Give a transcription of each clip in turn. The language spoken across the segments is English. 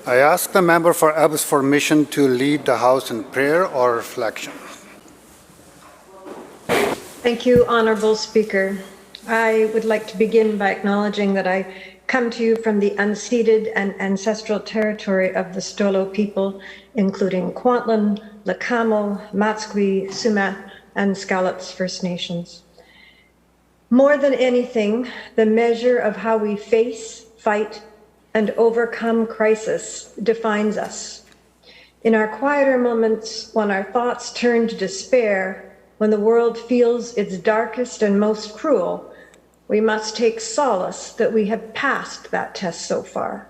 I ask the member for Abbas permission to lead the House in prayer or reflection. Thank you, Honourable Speaker. I would like to begin by acknowledging that I come to you from the unceded and ancestral territory of the Stolo people, including Kwantlen, Lakamo, Matsqui, Sumat, and Scallops First Nations. More than anything, the measure of how we face, fight, and overcome crisis defines us. In our quieter moments, when our thoughts turn to despair, when the world feels its darkest and most cruel, we must take solace that we have passed that test so far.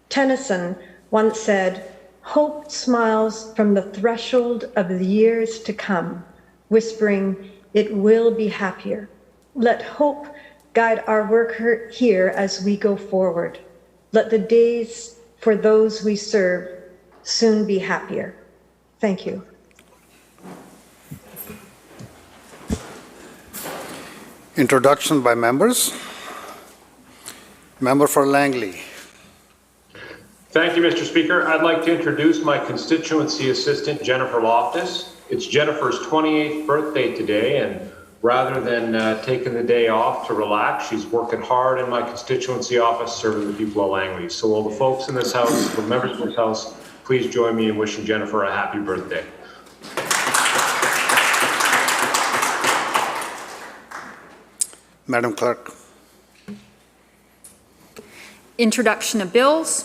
Tennyson once said, "Hope smiles from the threshold of the years to come, whispering, it will be happier." Let hope guide our work here as we go forward. Let the days for those we serve soon be happier. Thank you. Introduction by members. Member for Langley. Thank you, Mr. Speaker. I'd like to introduce my constituency assistant, Jennifer Loftus. It's Jennifer's 28th birthday today, and rather than taking the day off to relax, she's working hard in my constituency office serving the people of Langley. So will the folks in this house, the members of this house, please join me in wishing Jennifer a happy birthday. Madam Clerk. Introduction of bills.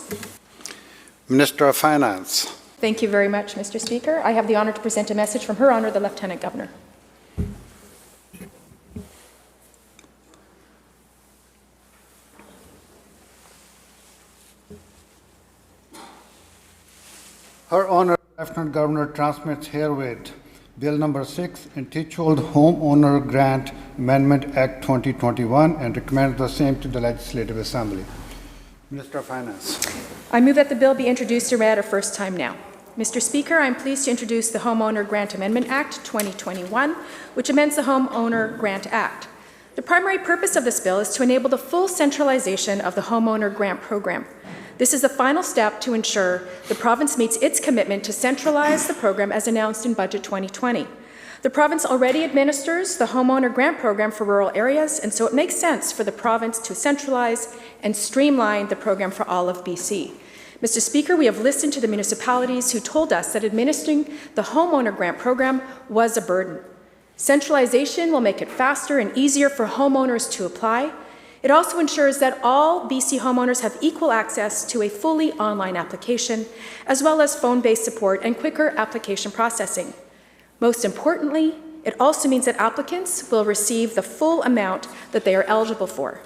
Minister of Finance. Thank you very much, Mr. Speaker. I have the honour to present a message from Her Honour the Lieutenant Governor. Her Honour Lieutenant Governor transmits herewith Bill number 6, entitled Homeowner Grant Amendment Act 2021, and recommends the same to the Legislative Assembly. Minister of Finance. I move that the bill be introduced and read a first time now. Mr. Speaker, I am pleased to introduce the Homeowner Grant Amendment Act 2021, which amends the Homeowner Grant Act. The primary purpose of this bill is to enable the full centralization of the Homeowner Grant Program. This is the final step to ensure the province meets its commitment to centralize the program as announced in Budget 2020. The province already administers the Homeowner Grant Program for rural areas, and so it makes sense for the province to centralize and streamline the program for all of BC. Mr. Speaker, we have listened to the municipalities who told us that administering the Homeowner Grant Program was a burden. Centralization will make it faster and easier for homeowners to apply. It also ensures that all BC homeowners have equal access to a fully online application, as well as phone-based support and quicker application processing. Most importantly, it also means that applicants will receive the full amount that they are eligible for.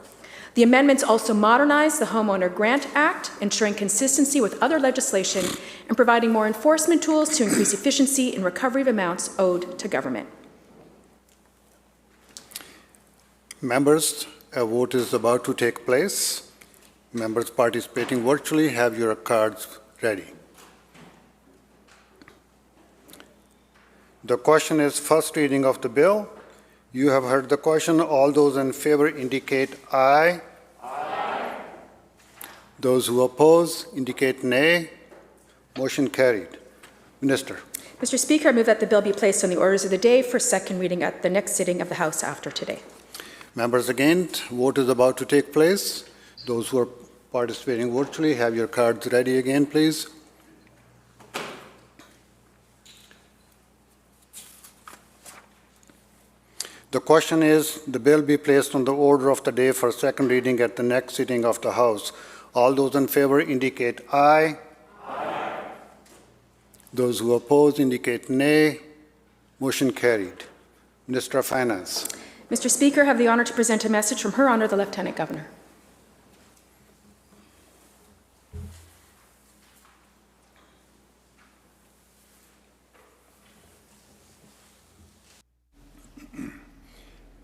The amendments also modernize the Homeowner Grant Act, ensuring consistency with other legislation and providing more enforcement tools to increase efficiency in recovery of amounts owed to government. Members, a vote is about to take place. Members participating virtually, have your cards ready. The question is first reading of the bill. You have heard the question. All those in favor indicate aye. Aye. Those who oppose indicate nay. Motion carried. Minister. Mr. Speaker, I move that the bill be placed on the orders of the day for second reading at the next sitting of the House after today. Members, again, vote is about to take place. Those who are participating virtually, have your cards ready again, please. The question is, the bill be placed on the order of the day for second reading at the next sitting of the House. All those in favor indicate aye. Aye. Those who oppose indicate nay. Motion carried. Minister of Finance. Mr. Speaker, I have the honour to present a message from Her Honour the Lieutenant Governor.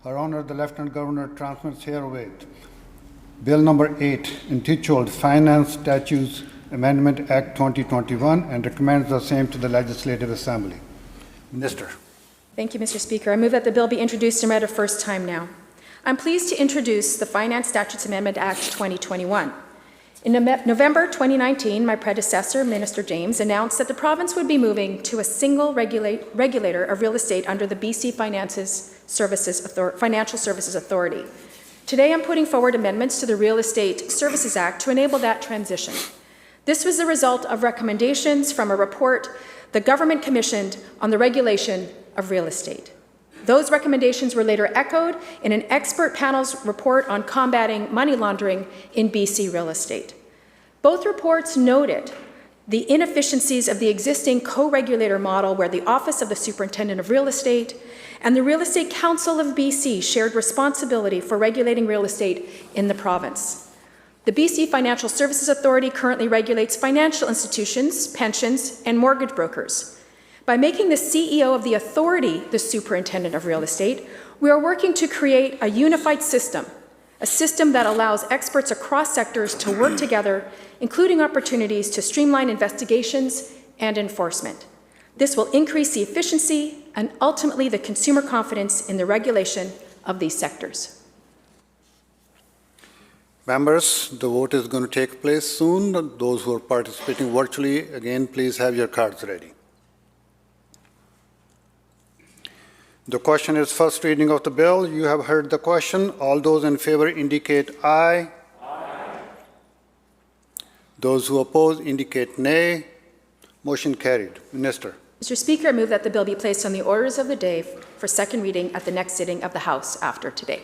Her Honour the Lieutenant Governor transmits herewith Bill number 8, entitled Finance Statutes Amendment Act 2021, and recommends the same to the Legislative Assembly. Minister. Thank you, Mr. Speaker. I move that the bill be introduced and read a first time now. I'm pleased to introduce the Finance Statutes Amendment Act 2021. In November 2019, my predecessor, Minister James, announced that the province would be moving to a single regulator of real estate under the BC Financial Services Authority. Today, I'm putting forward amendments to the Real Estate Services Act to enable that transition. This was the result of recommendations from a report the government commissioned on the regulation of real estate. Those recommendations were later echoed in an expert panel's report on combating money laundering in BC real estate. Both reports noted the inefficiencies of the existing co-regulator model where the Office of the Superintendent of Real Estate and the Real Estate Council of BC shared responsibility for regulating real estate in the province. The BC Financial Services Authority currently regulates financial institutions, pensions, and mortgage brokers. By making the CEO of the authority the superintendent of real estate, we are working to create a unified system, a system that allows experts across sectors to work together, including opportunities to streamline investigations and enforcement. This will increase the efficiency and ultimately the consumer confidence in the regulation of these sectors. Members, the vote is going to take place soon. Those who are participating virtually, again, please have your cards ready. The question is first reading of the bill. You have heard the question. All those in favor indicate aye. Aye. Those who oppose indicate nay. Motion carried. Minister. Mr. Speaker, I move that the bill be placed on the orders of the day for second reading at the next sitting of the House after today.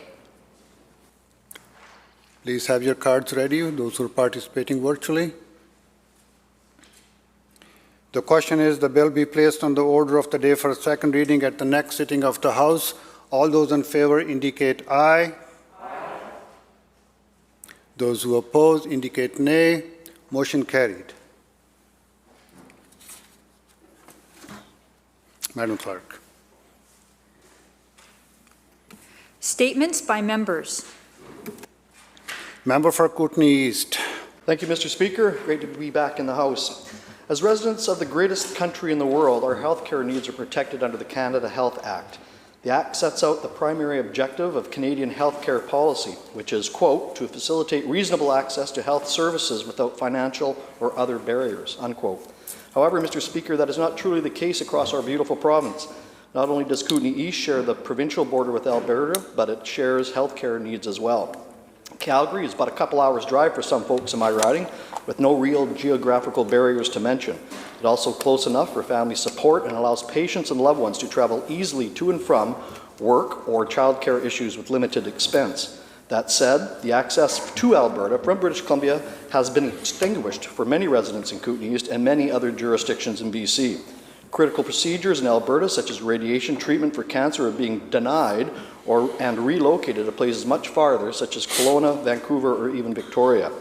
Please have your cards ready, those who are participating virtually. The question is the bill be placed on the order of the day for second reading at the next sitting of the House. All those in favor indicate aye. Aye. Those who oppose indicate nay. Motion carried. Madam Clerk. Statements by members. Member for Kootenay East. Thank you, Mr. Speaker. Great to be back in the House. As residents of the greatest country in the world, our healthcare needs are protected under the Canada Health Act. The Act sets out the primary objective of Canadian healthcare policy, which is, quote, to facilitate reasonable access to health services without financial or other barriers, unquote. However, Mr. Speaker, that is not truly the case across our beautiful province. Not only does Kootenay East share the provincial border with Alberta, but it shares healthcare needs as well. Calgary is about a couple hours drive for some folks in my riding, with no real geographical barriers to mention. It's also close enough for family support and allows patients and loved ones to travel easily to and from work or childcare issues with limited expense. That said, the access to Alberta from British Columbia has been extinguished for many residents in Kootenay East and many other jurisdictions in BC. Critical procedures in Alberta, such as radiation treatment for cancer, are being denied and relocated to places much farther, such as Kelowna, Vancouver, or even Victoria.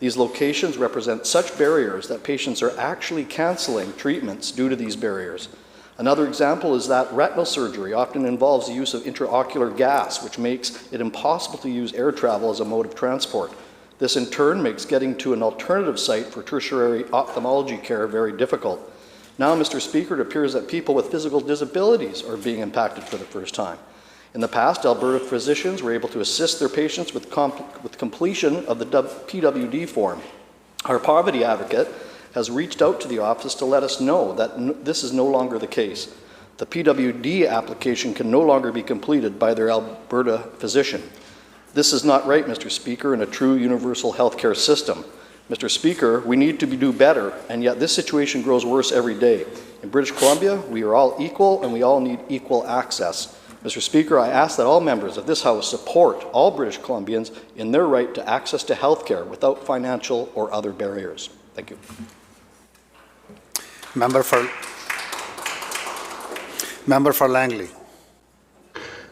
These locations represent such barriers that patients are actually canceling treatments due to these barriers. Another example is that retinal surgery often involves the use of intraocular gas, which makes it impossible to use air travel as a mode of transport. This in turn makes getting to an alternative site for tertiary ophthalmology care very difficult. Now, Mr. Speaker, it appears that people with physical disabilities are being impacted for the first time. In the past, Alberta physicians were able to assist their patients with completion of the PWD form. Our poverty advocate has reached out to the office to let us know that this is no longer the case. The PWD application can no longer be completed by their Alberta physician. This is not right, Mr. Speaker, in a true universal healthcare system. Mr. Speaker, we need to do better, and yet this situation grows worse every day. In British Columbia, we are all equal and we all need equal access. Mr. Speaker, I ask that all members of this House support all British Columbians in their right to access to health care without financial or other barriers. Thank you. Member for Langley.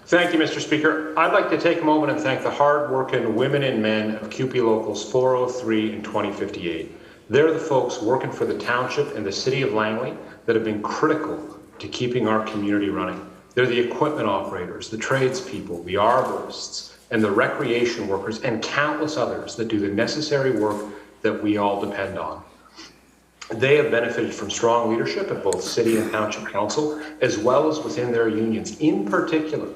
Thank you, Mr. Speaker. I'd like to take a moment and thank the hard-working women and men of CUPE Locals 403 and 2058. They're the folks working for the township and the city of Langley that have been critical to keeping our community running. They're the equipment operators, the tradespeople, the arborists, and the recreation workers, and countless others that do the necessary work that we all depend on. They have benefited from strong leadership at both city and township council, as well as within their unions. In particular,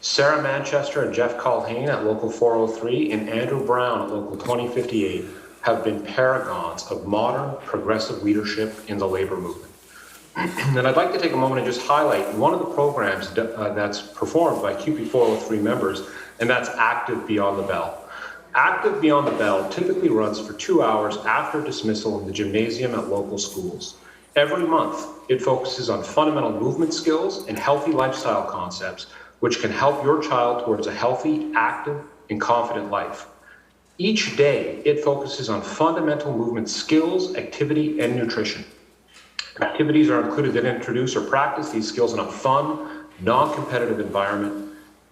Sarah Manchester and Jeff Culhane at Local 403 and Andrew Brown at Local 2058 have been paragons of modern progressive leadership in the labor movement. And I'd like to take a moment and just highlight one of the programs that's performed by CUPE 403 members, and that's Active Beyond the Bell. Active Beyond the Bell typically runs for 2 hours after dismissal in the gymnasium at local schools. Every month, it focuses on fundamental movement skills and healthy lifestyle concepts, which can help your child towards a healthy, active, and confident life. Each day, it focuses on fundamental movement skills, activity, and nutrition. Activities are included that introduce or practice these skills in a fun, non-competitive environment.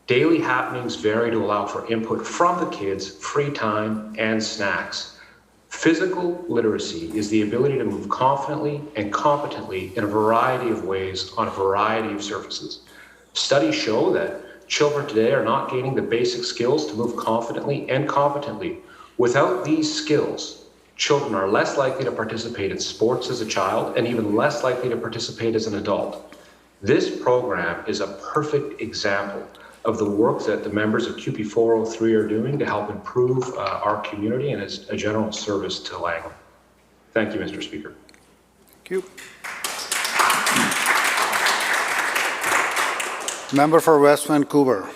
Daily happenings vary to allow for input from the kids, free time, and snacks. Physical literacy is the ability to move confidently and competently in a variety of ways on a variety of surfaces. Studies show that children today are not gaining the basic skills to move confidently and competently. Without these skills, children are less likely to participate in sports as a child and even less likely to participate as an adult. This program is a perfect example of the work that the members of CUPE 403 are doing to help improve our community and as a general service to Langley. Thank you, Mr. Speaker. Thank you. Member for West Vancouver,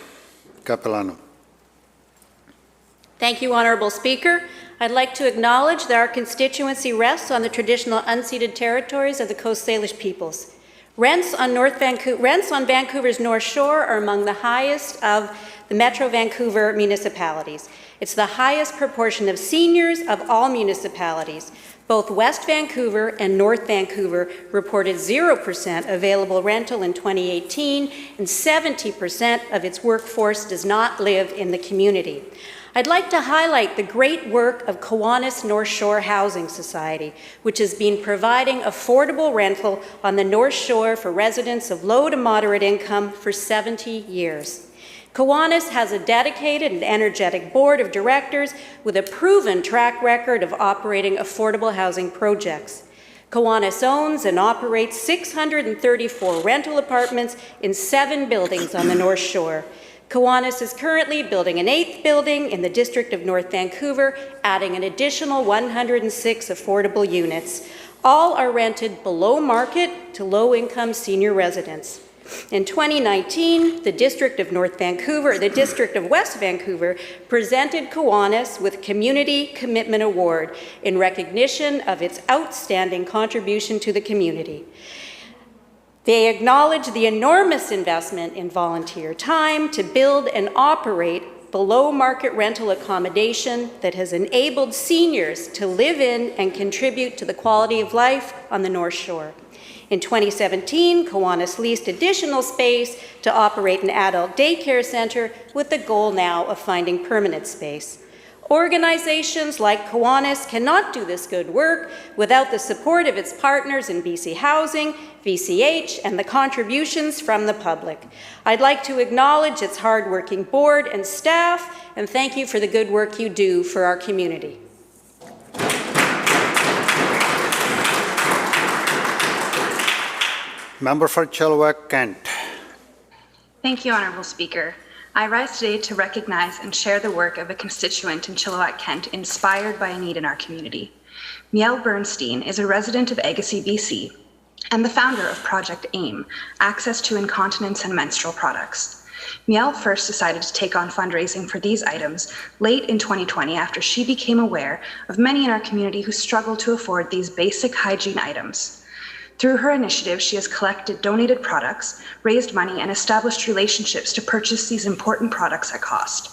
Capilano. Thank you, Honourable Speaker. I'd like to acknowledge that our constituency rests on the traditional unceded territories of the Coast Salish peoples. Rents on Vancouver's North Shore are among the highest of the Metro Vancouver municipalities. It's the highest proportion of seniors of all municipalities. Both West Vancouver and North Vancouver reported 0% available rental in 2018, and 70% of its workforce does not live in the community. I'd like to highlight the great work of Kiwanis North Shore Housing Society, which has been providing affordable rental on the North Shore for residents of low to moderate income for 70 years. Kiwanis has a dedicated and energetic board of directors with a proven track record of operating affordable housing projects. Kiwanis owns and operates 634 rental apartments in 7 buildings on the North Shore. Kiwanis is currently building an 8th building in the district of North Vancouver, adding an additional 106 affordable units. All are rented below market to low-income senior residents. In 2019, the District of West Vancouver presented Kiwanis with Community Commitment Award in recognition of its outstanding contribution to the community. They acknowledge the enormous investment in volunteer time to build and operate below-market rental accommodation that has enabled seniors to live in and contribute to the quality of life on the North Shore. In 2017, Kiwanis leased additional space to operate an adult daycare centre with the goal now of finding permanent space. Organizations like Kiwanis cannot do this good work without the support of its partners in BC Housing, VCH, and the contributions from the public. I'd like to acknowledge its hard-working board and staff, and thank you for the good work you do for our community. Member for Chilliwack, Kent. Thank you, Honourable Speaker. I rise today to recognize and share the work of a constituent in Chilliwack, Kent, inspired by a need in our community. Miel Bernstein is a resident of Agassiz, BC, and the founder of Project AIM, Access to Incontinence and Menstrual Products. Miel first decided to take on fundraising for these items late in 2020 after she became aware of many in our community who struggle to afford these basic hygiene items. Through her initiative, she has collected donated products, raised money, and established relationships to purchase these important products at cost.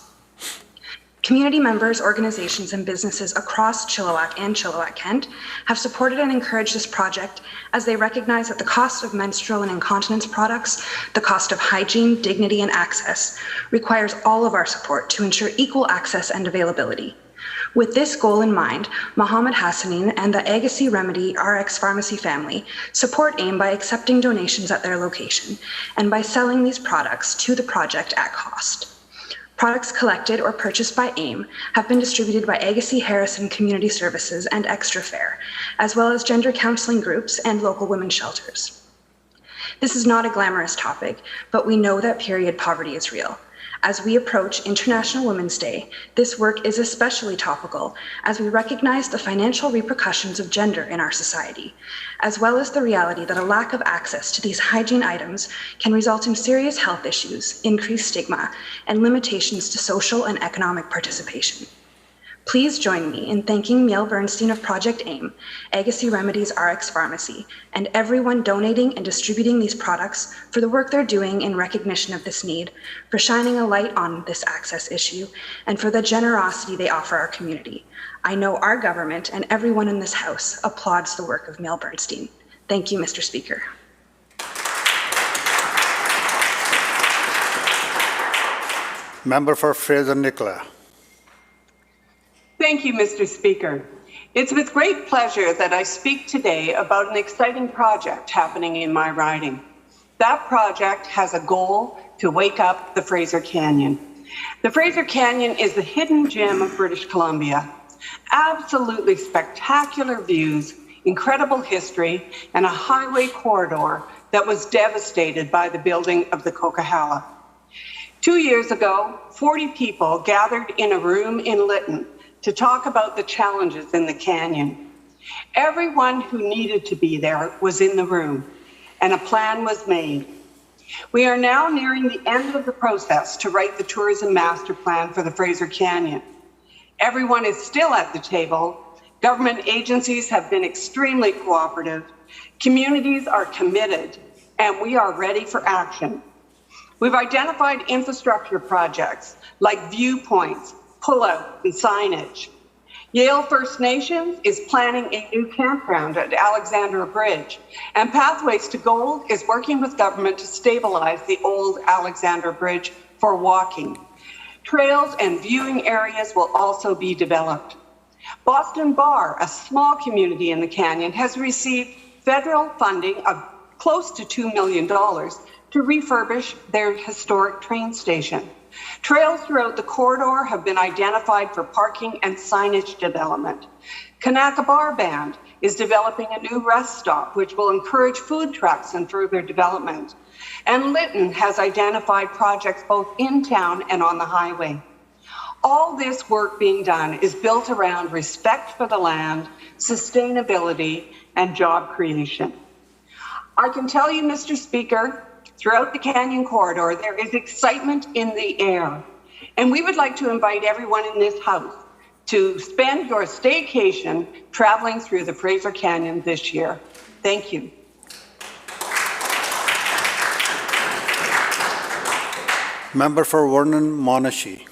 Community members, organizations, and businesses across Chilliwack and Chilliwack Kent have supported and encouraged this project as they recognize that the cost of menstrual and incontinence products, the cost of hygiene, dignity, and access requires all of our support to ensure equal access and availability. With this goal in mind, Mohammed Hassanin and the Agassiz Remedy RX Pharmacy family support AIM by accepting donations at their location and by selling these products to the project at cost. Products collected or purchased by AIM have been distributed by Agassiz Harrison Community Services and Extra Fair, as well as gender counseling groups and local women's shelters. This is not a glamorous topic, but we know that period poverty is real. As we approach International Women's Day, this work is especially topical as we recognize the financial repercussions of gender in our society, as well as the reality that a lack of access to these hygiene items can result in serious health issues, increased stigma, and limitations to social and economic participation. Please join me in thanking Miel Bernstein of Project AIM, Agassiz Remedies RX Pharmacy, and everyone donating and distributing these products for the work they're doing in recognition of this need, for shining a light on this access issue, and for the generosity they offer our community. I know our government and everyone in this House applauds the work of Miel Bernstein. Thank you, Mr. Speaker. Member for Fraser Nicola. Thank you, Mr. Speaker. It's with great pleasure that I speak today about an exciting project happening in my riding. That project has a goal to wake up the Fraser Canyon. The Fraser Canyon is the hidden gem of British Columbia. Absolutely spectacular views, incredible history, and a highway corridor that was devastated by the building of the Coquihalla. 2 years ago, 40 people gathered in a room in Lytton to talk about the challenges in the canyon. Everyone who needed to be there was in the room, and a plan was made. We are now nearing the end of the process to write the tourism master plan for the Fraser Canyon. Everyone is still at the table. Government agencies have been extremely cooperative. Communities are committed, and we are ready for action. We've identified infrastructure projects like viewpoints, pull-out, and signage. Yale First Nations is planning a new campground at Alexandra Bridge, and Pathways to Gold is working with government to stabilize the old Alexandra Bridge for walking. Trails and viewing areas will also be developed. Boston Bar, a small community in the canyon, has received federal funding of close to $2 million to refurbish their historic train station. Trails throughout the corridor have been identified for parking and signage development. Kanaka Bar Band is developing a new rest stop, which will encourage food trucks and further development. And Lytton has identified projects both in town and on the highway. All this work being done is built around respect for the land, sustainability, and job creation. I can tell you, Mr. Speaker, throughout the Canyon Corridor, there is excitement in the air. And we would like to invite everyone in this House to spend your staycation traveling through the Fraser Canyon this year. Thank you. Member for Vernon Monashee.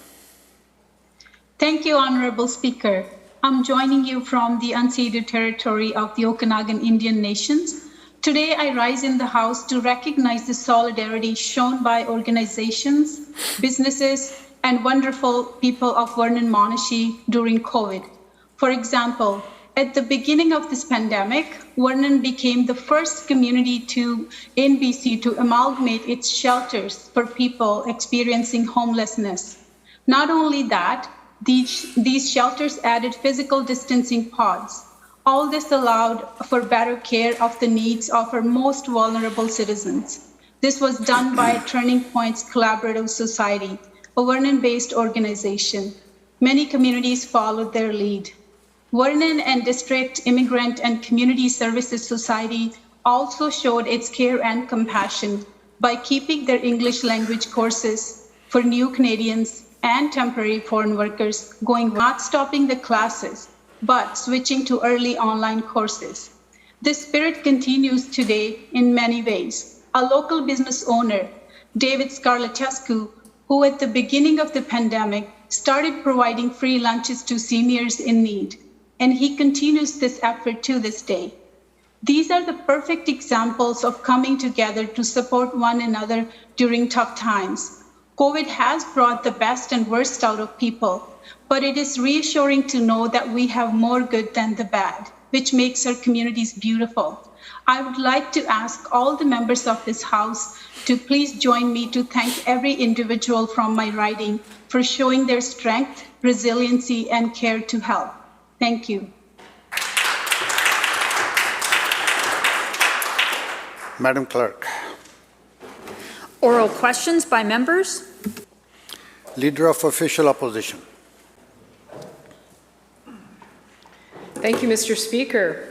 Thank you, Honorable Speaker. I'm joining you from the unceded territory of the Okanagan Indian Nations. Today, I rise in the House to recognize the solidarity shown by organizations, businesses, and wonderful people of Vernon Monashee during COVID. For example, at the beginning of this pandemic, Vernon became the first community in BC to amalgamate its shelters for people experiencing homelessness. Not only that, these shelters added physical distancing pods. All this allowed for better care of the needs of our most vulnerable citizens. This was done by Turning Point's Collaborative Society, a Vernon-based organization. Many communities followed their lead. Vernon and District Immigrant and Community Services Society also showed its care and compassion by keeping their English language courses for new Canadians and temporary foreign workers going, not stopping the classes, but switching to early online courses. This spirit continues today in many ways. A local business owner, David Scarlatescu, who at the beginning of the pandemic started providing free lunches to seniors in need, and he continues this effort to this day. These are the perfect examples of coming together to support one another during tough times. COVID has brought the best and worst out of people, but it is reassuring to know that we have more good than the bad, which makes our communities beautiful. I would like to ask all the members of this House to please join me to thank every individual from my riding for showing their strength, resiliency, and care to help. Thank you. Madam Clerk. Oral questions by members. Leader of Official Opposition. Thank you, Mr. Speaker.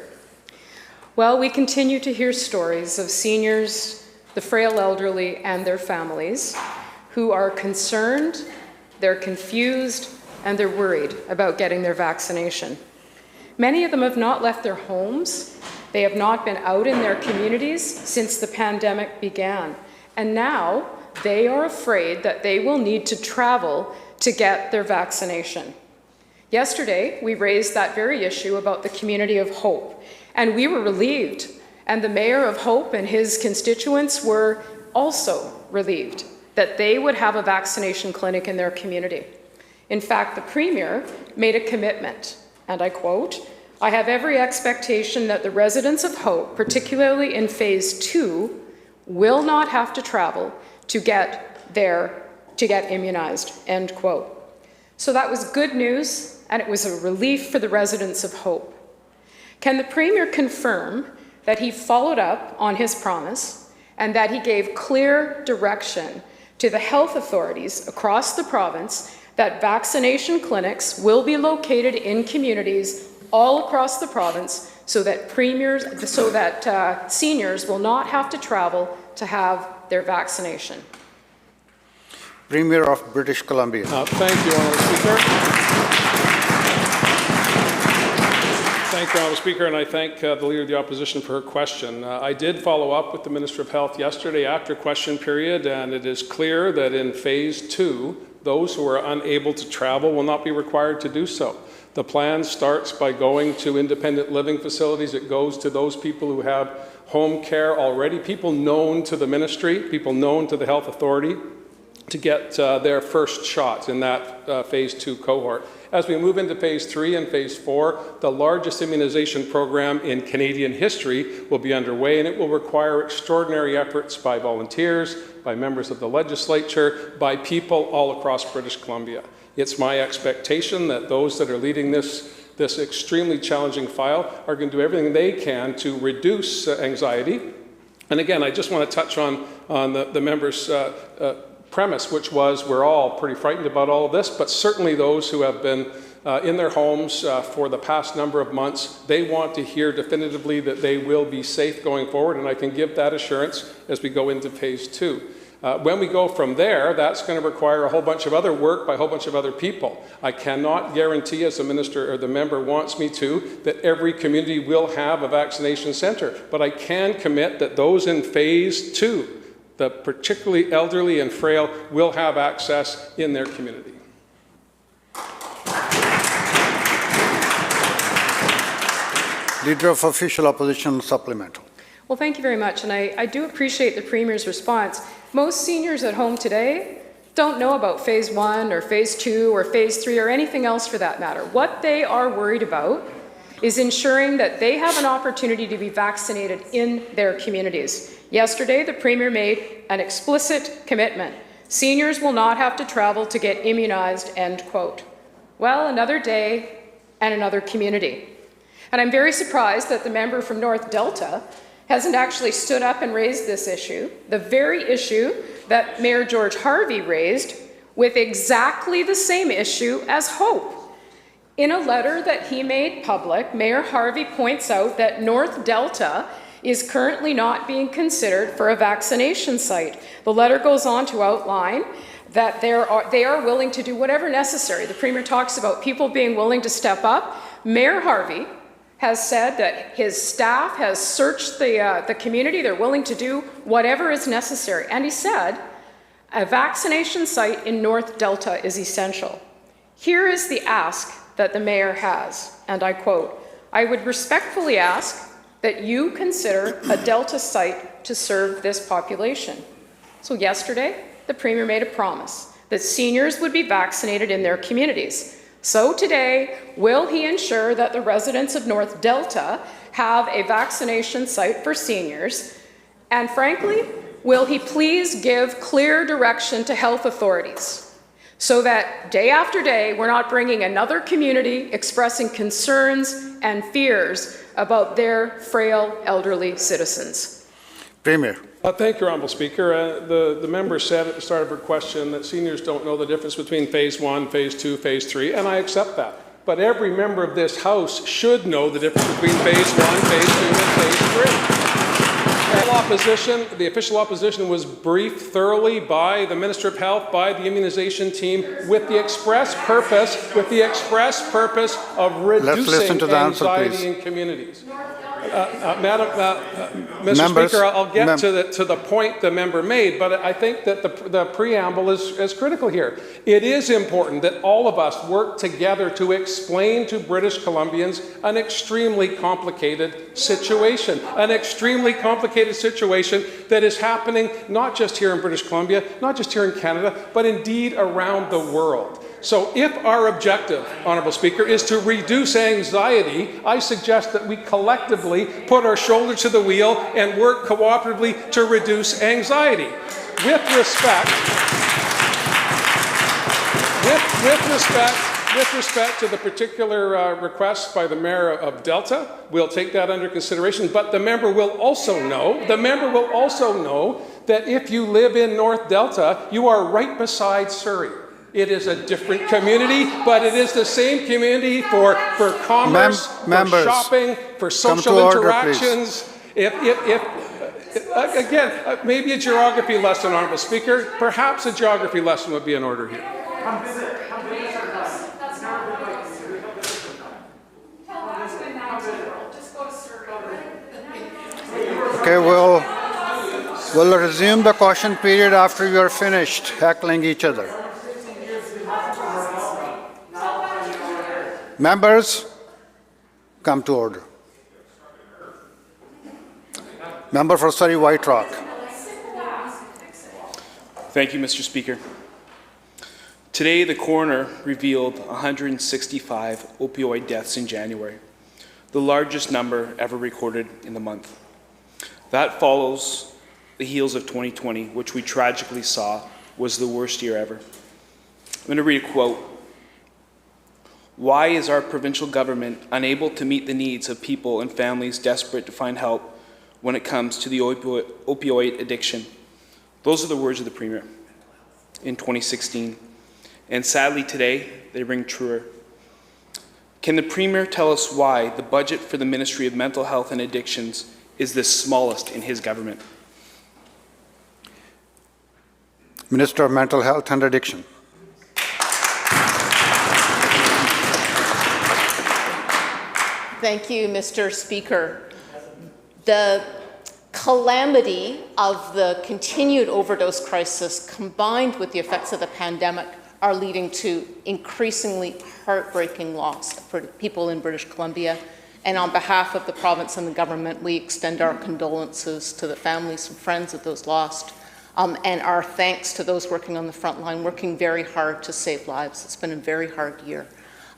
Well, we continue to hear stories of seniors, the frail elderly, and their families who are concerned, they're confused, and they're worried about getting their vaccination. Many of them have not left their homes. They have not been out in their communities since the pandemic began. And now they are afraid that they will need to travel to get their vaccination. Yesterday, we raised that very issue about the community of Hope, and we were relieved. And the mayor of Hope and his constituents were also relieved that they would have a vaccination clinic in their community. In fact, the premier made a commitment, and I quote, "I have every expectation that the residents of Hope, particularly in phase 2, will not have to travel to get immunized," end quote. So that was good news, and it was a relief for the residents of Hope. Can the premier confirm that he followed up on his promise and that he gave clear direction to the health authorities across the province that vaccination clinics will be located in communities all across the province so that seniors will not have to travel to have their vaccination? Premier of British Columbia. Thank you, Honourable Speaker. Thank you, Honourable Speaker, and I thank the Leader of the Opposition for her question. I did follow up with the Minister of Health yesterday after question period, and it is clear that in phase 2, those who are unable to travel will not be required to do so. The plan starts by going to independent living facilities. It goes to those people who have home care already, people known to the ministry, people known to the health authority, to get their first shot in that phase 2 cohort. As we move into phase 3 and phase 4, the largest immunization program in Canadian history will be underway, and it will require extraordinary efforts by volunteers, by members of the legislature, by people all across British Columbia. It's my expectation that those that are leading this extremely challenging file are going to do everything they can to reduce anxiety. And again, I just want to touch on the members' premise, which was we're all pretty frightened about all of this, but certainly those who have been in their homes for the past number of months, they want to hear definitively that they will be safe going forward, and I can give that assurance as we go into phase 2. When we go from there, that's going to require a whole bunch of other work by a whole bunch of other people. I cannot guarantee, as the minister or the member wants me to, that every community will have a vaccination centre, but I can commit that those in phase 2, the particularly elderly and frail, will have access in their community. Leader of Official Opposition, supplemental. Well, thank you very much, and I do appreciate the Premier's response. Most seniors at home today don't know about phase 1 or phase 2 or phase 3 or anything else for that matter. What they are worried about is ensuring that they have an opportunity to be vaccinated in their communities. Yesterday, the Premier made an explicit commitment. Seniors will not have to travel to get immunized, end quote. Well, another day and another community. And I'm very surprised that the member from North Delta hasn't actually stood up and raised this issue, the very issue that Mayor George Harvey raised with exactly the same issue as Hope. In a letter that he made public, Mayor Harvey points out that North Delta is currently not being considered for a vaccination site. The letter goes on to outline that they are willing to do whatever necessary. The Premier talks about people being willing to step up. Mayor Harvey has said that his staff has searched the community. They're willing to do whatever is necessary. And he said a vaccination site in North Delta is essential. Here is the ask that the mayor has, and I quote, "I would respectfully ask that you consider a Delta site to serve this population." So yesterday, the Premier made a promise that seniors would be vaccinated in their communities. So today, will he ensure that the residents of North Delta have a vaccination site for seniors? And frankly, will he please give clear direction to health authorities so that day after day, we're not bringing another community expressing concerns and fears about their frail elderly citizens? Premier. Thank you, Honourable Speaker. The member said at the start of her question that seniors don't know the difference between Phase 1, Phase 2, Phase 3, and I accept that. But every member of this House should know the difference between Phase 1, Phase 2, and Phase 3. The official opposition was briefed thoroughly by the Minister of Health, by the immunization team, with the express purpose of reducing anxiety in communities. Mr. Speaker, I'll get to the point the member made, but I think that the preamble is critical here. It is important that all of us work together to explain to British Columbians an extremely complicated situation that is happening not just here in British Columbia, not just here in Canada, but indeed around the world. So if our objective, Honourable Speaker, is to reduce anxiety, I suggest that we collectively put our shoulder to the wheel and work cooperatively to reduce anxiety. With respect to the particular request by the Mayor of Delta, we'll take that under consideration, but the member will also know that if you live in North Delta, you are right beside Surrey. It is a different community, but it is the same community for commerce, for shopping, for social interactions. Again, maybe a geography lesson, Honourable Speaker. Perhaps a geography lesson would be in order here. Okay, we'll resume the question period after you are finished heckling each other. Members, come to order. Member for Surrey White Rock. Thank you, Mr. Speaker. Today, the coroner revealed 165 opioid deaths in January, the largest number ever recorded in the month. That follows the heels of 2020, which we tragically saw was the worst year ever. I'm going to read a quote. Why is our provincial government unable to meet the needs of people and families desperate to find help when it comes to the opioid addiction? Those are the words of the Premier in 2016. And sadly today, they ring truer. Can the Premier tell us why the budget for the Ministry of Mental Health and Addictions is the smallest in his government? Minister of Mental Health and Addiction. Thank you, Mr. Speaker. The calamity of the continued overdose crisis combined with the effects of the pandemic are leading to increasingly heartbreaking loss for people in British Columbia. And on behalf of the province and the government, we extend our condolences to the families and friends of those lost, and our thanks to those working on the front line, working very hard to save lives. It's been a very hard year.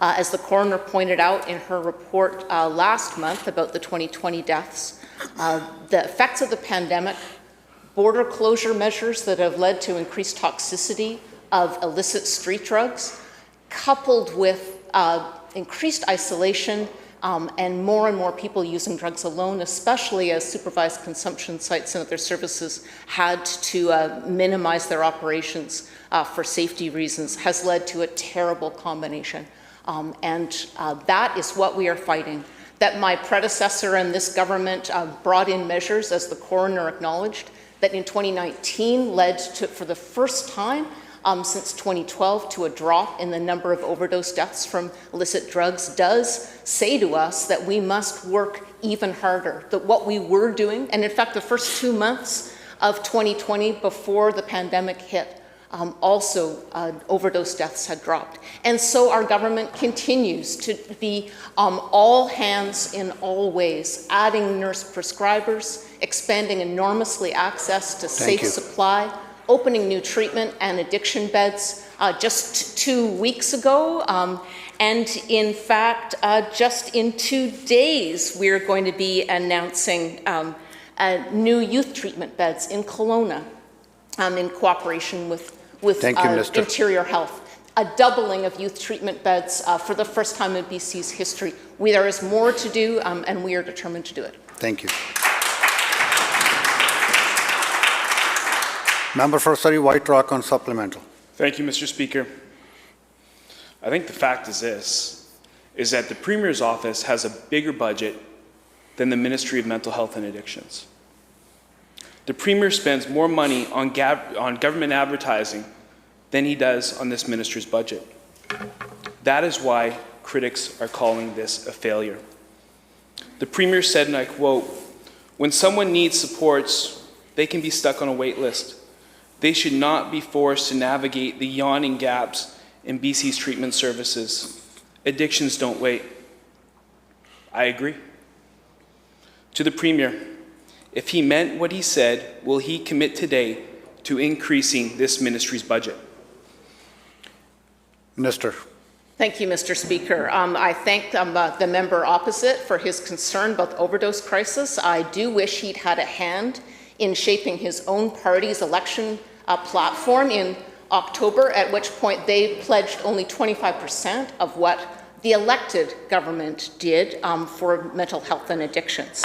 As the coroner pointed out in her report last month about the 2020 deaths, the effects of the pandemic, border closure measures that have led to increased toxicity of illicit street drugs, coupled with increased isolation and more people using drugs alone, especially as supervised consumption sites and other services had to minimize their operations for safety reasons, has led to a terrible combination. That is what we are fighting. That my predecessor and this government brought in measures, as the coroner acknowledged, that in 2019 led to, for the first time since 2012, to a drop in the number of overdose deaths from illicit drugs, does say to us that we must work even harder. That what we were doing, and in fact the first 2 months of 2020 before the pandemic hit, also overdose deaths had dropped. And so our government continues to be all hands in all ways, adding nurse prescribers, expanding enormously access to safe supply, opening new treatment and addiction beds just 2 weeks ago. And in fact, just in 2 days, we're going to be announcing new youth treatment beds in Kelowna in cooperation with Interior Health. A doubling of youth treatment beds for the first time in BC's history. There is more to do, and we are determined to do it. Thank you. Member for Surrey White Rock on supplemental. Thank you, Mr. Speaker. I think the fact is this, is that the Premier's office has a bigger budget than the Ministry of Mental Health and Addictions. The Premier spends more money on government advertising than he does on this minister's budget. That is why critics are calling this a failure. The Premier said, and I quote, "When someone needs supports, they can be stuck on a wait list. They should not be forced to navigate the yawning gaps in BC's treatment services. Addictions don't wait." I agree. To the Premier, if he meant what he said, will he commit today to increasing this ministry's budget? Minister. Thank you, Mr. Speaker. I thank the member opposite for his concern about the overdose crisis. I do wish he'd had a hand in shaping his own party's election platform in October, at which point they pledged only 25% of what the elected government did for mental health and addictions.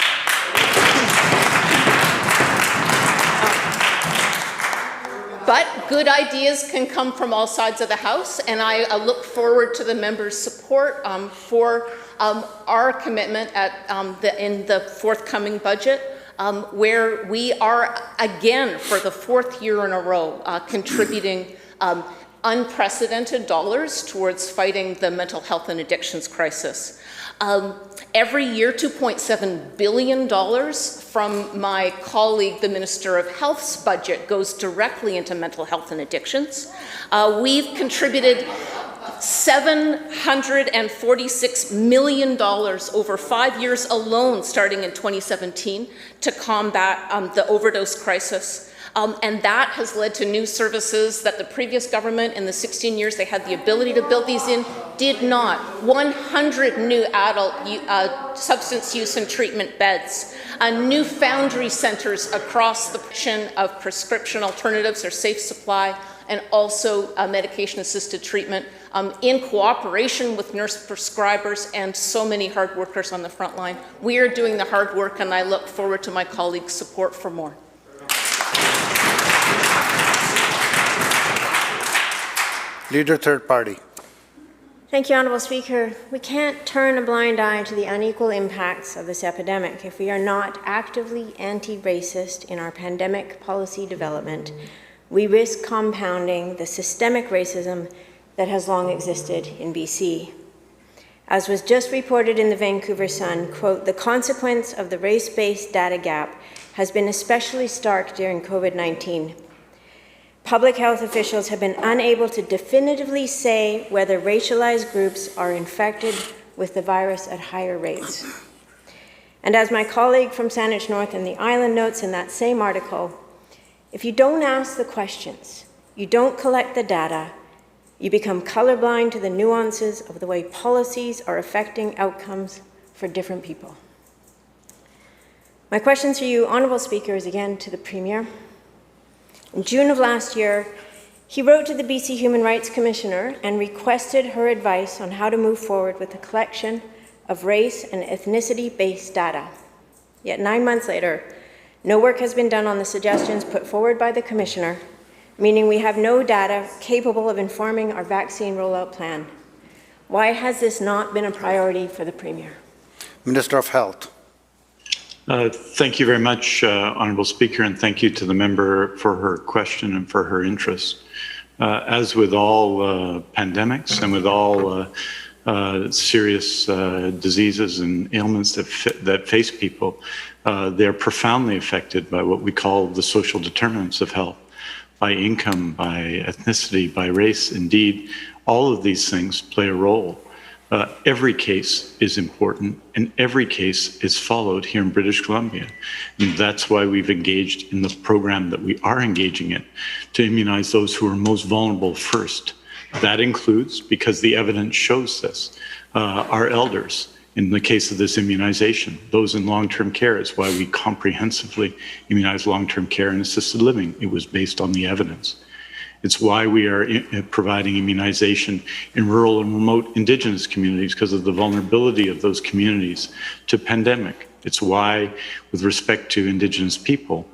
But good ideas can come from all sides of the House, and I look forward to the members' support for our commitment in the forthcoming budget, where we are, again, for the fourth year in a row, contributing unprecedented dollars towards fighting the mental health and addictions crisis. Every year, $2.7 billion from my colleague, the Minister of Health's budget, goes directly into mental health and addictions. We've contributed $746 million over 5 years alone, starting in 2017, to combat the overdose crisis. And that has led to new services that the previous government, in the 16 years they had the ability to build these in, did not. 100 new adult substance use and treatment beds, new foundry centers across the nation of prescription alternatives or safe supply, and also medication-assisted treatment in cooperation with nurse prescribers and so many hard workers on the front line. We are doing the hard work, and I look forward to my colleagues' support for more. Leader, third party. Thank you, Honourable Speaker. We can't turn a blind eye to the unequal impacts of this epidemic if we are not actively anti-racist in our pandemic policy development. We risk compounding the systemic racism that has long existed in BC. As was just reported in the Vancouver Sun, quote, "The consequence of the race-based data gap has been especially stark during COVID-19. Public health officials have been unable to definitively say whether racialized groups are infected with the virus at higher rates." And as my colleague from Saanich North and the Island notes in that same article, if you don't ask the questions, you don't collect the data, you become colorblind to the nuances of the way policies are affecting outcomes for different people. My question to you, Honourable Speaker, is again to the Premier. In June of last year, he wrote to the BC Human Rights Commissioner and requested her advice on how to move forward with the collection of race and ethnicity-based data. Yet 9 months later, no work has been done on the suggestions put forward by the Commissioner, meaning we have no data capable of informing our vaccine rollout plan. Why has this not been a priority for the Premier? Minister of Health. Thank you very much, Honourable Speaker, and thank you to the member for her question and for her interest. As with all pandemics and with all serious diseases and ailments that face people, they're profoundly affected by what we call the social determinants of health, by income, by ethnicity, by race. Indeed, all of these things play a role. Every case is important, and every case is followed here in British Columbia. And that's why we've engaged in the program that we are engaging in, to immunize those who are most vulnerable first. That includes, because the evidence shows this, our elders. In the case of this immunization, those in long-term care is why we comprehensively immunize long-term care and assisted living. It was based on the evidence. It's why we are providing immunization in rural and remote Indigenous communities, because of the vulnerability of those communities to pandemic. It's why, with respect to Indigenous people,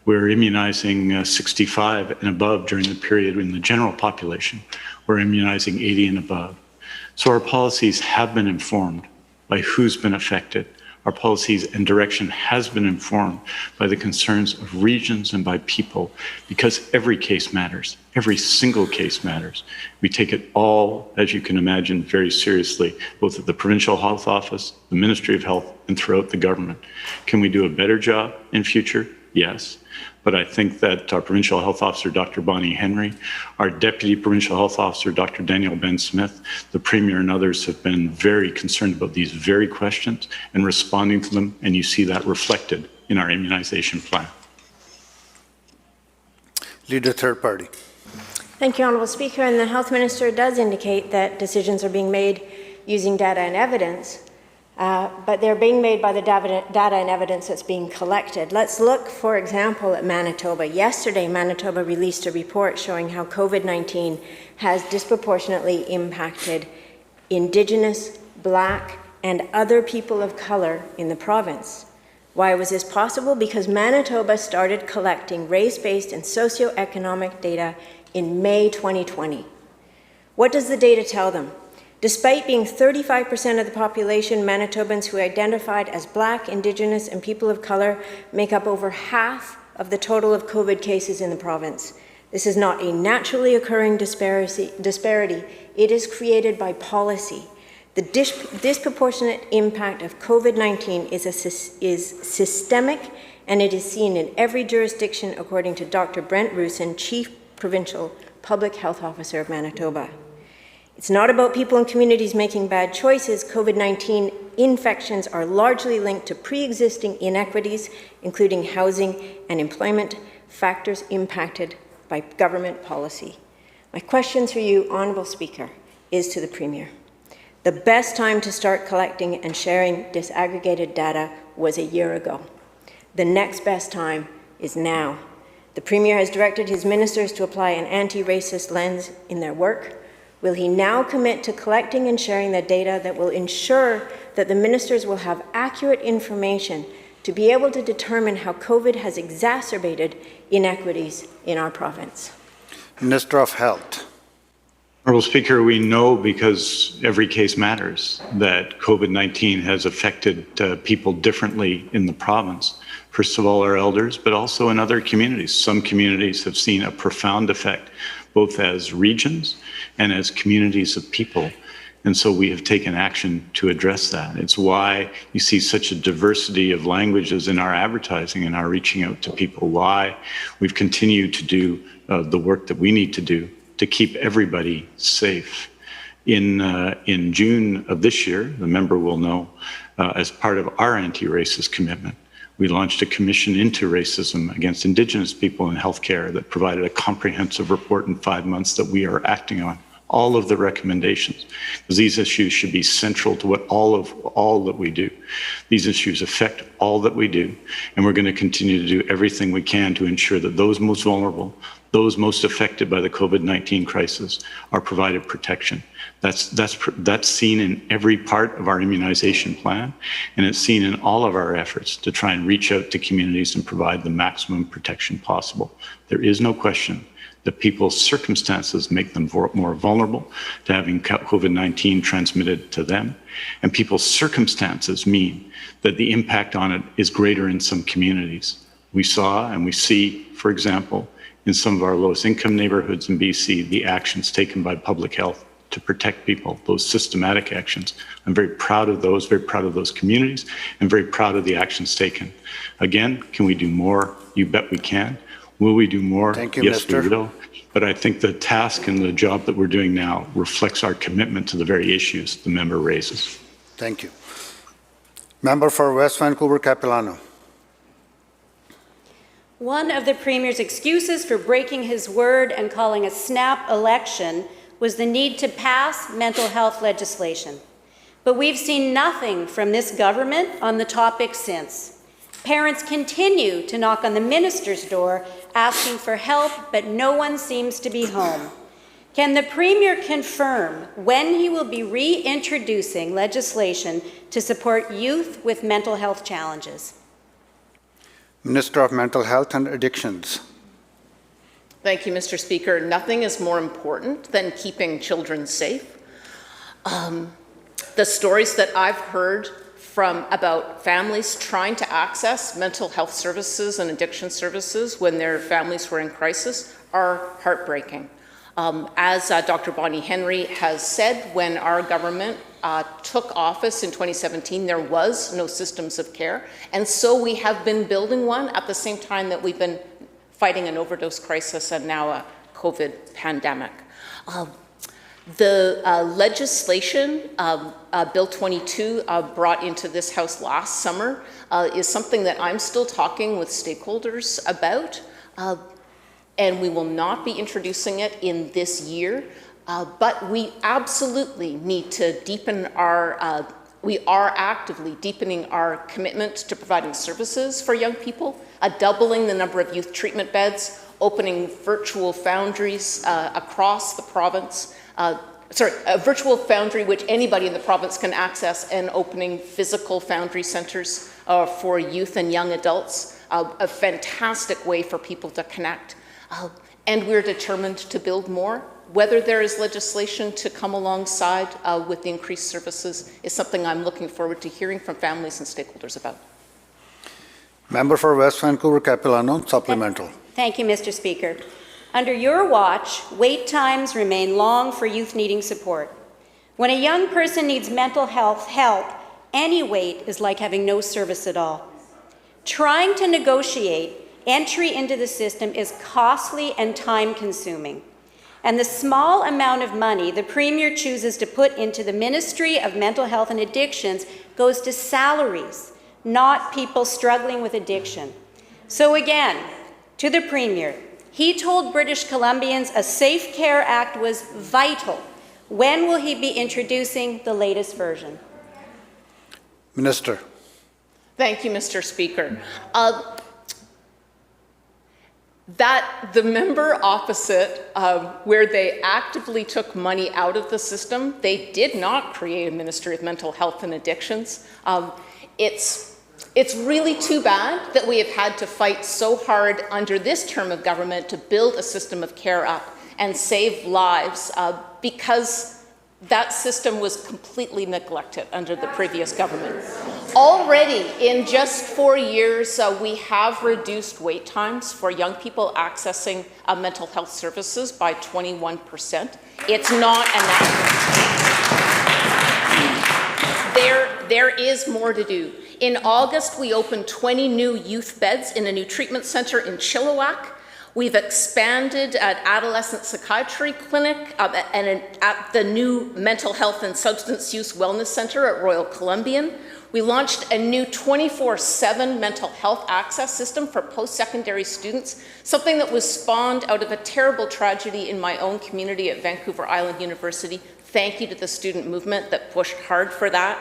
We're immunizing 65 and above during the period in the general population. We're immunizing 80 and above. So our policies have been informed by who's been affected. Our policies and direction has been informed by the concerns of regions and by people, because every case matters. Every single case matters. We take it all, as you can imagine, very seriously, both at the Provincial Health Office, the Ministry of Health, and throughout the government. Can we do a better job in future? Yes. But I think that our Provincial Health Officer, Dr. Bonnie Henry, our Deputy Provincial Health Officer, Dr. Daniel Ben-Smith, the Premier and others have been very concerned about these very questions and responding to them, and you see that reflected in our immunization plan. Leader, third party. Thank you, Honourable Speaker. And the Health Minister does indicate that decisions are being made using data and evidence, but they're being made by the data and evidence that's being collected. Let's look, for example, at Manitoba. Yesterday, Manitoba released a report showing how COVID-19 has disproportionately impacted Indigenous, Black, and other people of colour in the province. Why was this possible? Because Manitoba started collecting race-based and socioeconomic data in May 2020. What does the data tell them? Despite being 35% of the population, Manitobans who identified as Black, Indigenous, and people of colour make up over half of the total of COVID cases in the province. This is not a naturally occurring disparity. It is created by policy. The disproportionate impact of COVID-19 is systemic, and it is seen in every jurisdiction, according to Dr. Brent Rusin, Chief Provincial Public Health Officer of Manitoba. It's not about people in communities making bad choices. COVID-19 infections are largely linked to pre-existing inequities, including housing and employment factors impacted by government policy. My question for you, Honourable Speaker, is to the Premier. The best time to start collecting and sharing disaggregated data was a year ago. The next best time is now. The Premier has directed his ministers to apply an anti-racist lens in their work. Will he now commit to collecting and sharing the data that will ensure that the ministers will have accurate information to be able to determine how COVID has exacerbated inequities in our province? Minister of Health. Honourable Speaker, we know, because every case matters, that COVID-19 has affected people differently in the province. First of all, our elders, but also in other communities. Some communities have seen a profound effect, both as regions and as communities of people. And so we have taken action to address that. It's why you see such a diversity of languages in our advertising and our reaching out to people, why we've continued to do the work that we need to do to keep everybody safe. In June of this year, the member will know, as part of our anti-racist commitment, we launched a commission into racism against Indigenous people in healthcare that provided a comprehensive report in 5 months that we are acting on. All of the recommendations, because these issues should be central to what all that we do. These issues affect all that we do, and we're going to continue to do everything we can to ensure that those most vulnerable, those most affected by the COVID-19 crisis, are provided protection. That's seen in every part of our immunization plan, and it's seen in all of our efforts to try and reach out to communities and provide the maximum protection possible. There is no question that people's circumstances make them more vulnerable to having COVID-19 transmitted to them. And people's circumstances mean that the impact on it is greater in some communities. We saw and we see, for example, in some of our lowest income neighborhoods in BC, the actions taken by public health to protect people, those systematic actions. I'm very proud of those communities, and very proud of the actions taken. Again, can we do more? You bet we can. Will we do more? Thank you, yes, Minister. we will. But I think the task and the job that we're doing now reflects our commitment to the very issues the member raises. Thank you. Member for West Vancouver, Capilano. One of the Premier's excuses for breaking his word and calling a snap election was the need to pass mental health legislation. But we've seen nothing from this government on the topic since. Parents continue to knock on the minister's door asking for help, but no one seems to be home. Can the Premier confirm when he will be reintroducing legislation to support youth with mental health challenges? Minister of Mental Health and Addictions. Thank you, Mr. Speaker. Nothing is more important than keeping children safe. The stories that I've heard about families trying to access mental health services and addiction services when their families were in crisis are heartbreaking. As Dr. Bonnie Henry has said, when our government took office in 2017, there was no systems of care. And so we have been building one at the same time that we've been fighting an overdose crisis and now a COVID pandemic. The legislation, Bill 22, brought into this House last summer, is something that I'm still talking with stakeholders about, and we will not be introducing it in this year, but we absolutely need to deepen our, we are actively deepening our commitment to providing services for young people, doubling the number of youth treatment beds, opening virtual foundries across the province, a virtual foundry which anybody in the province can access, and opening physical foundry centers for youth and young adults, a fantastic way for people to connect. And we're determined to build more. Whether there is legislation to come alongside with the increased services is something I'm looking forward to hearing from families and stakeholders about. Member for West Vancouver Capilano, supplemental. Thank you, Mr. Speaker. Under your watch, wait times remain long for youth needing support. When a young person needs mental health help, any wait is like having no service at all. Trying to negotiate entry into the system is costly and time-consuming. And the small amount of money the Premier chooses to put into the Ministry of Mental Health and Addictions goes to salaries, not people struggling with addiction. So again, to the Premier, he told British Columbians a Safe Care Act was vital. When will he be introducing the latest version? Minister. Thank you, Mr. Speaker. That the member opposite, where they actively took money out of the system, they did not create a Ministry of Mental Health and Addictions. It's really too bad that we have had to fight so hard under this term of government to build a system of care up and save lives because that system was completely neglected under the previous government. Already, in just 4 years, we have reduced wait times for young people accessing mental health services by 21%. It's not enough. There is more to do. In August, we opened 20 new youth beds in a new treatment center in Chilliwack. We've expanded an adolescent psychiatry clinic and at the new Mental Health and Substance Use Wellness Center at Royal Columbian. We launched a new 24/7 mental health access system for post-secondary students, something that was spawned out of a terrible tragedy in my own community at Vancouver Island University. Thank you to the student movement that pushed hard for that.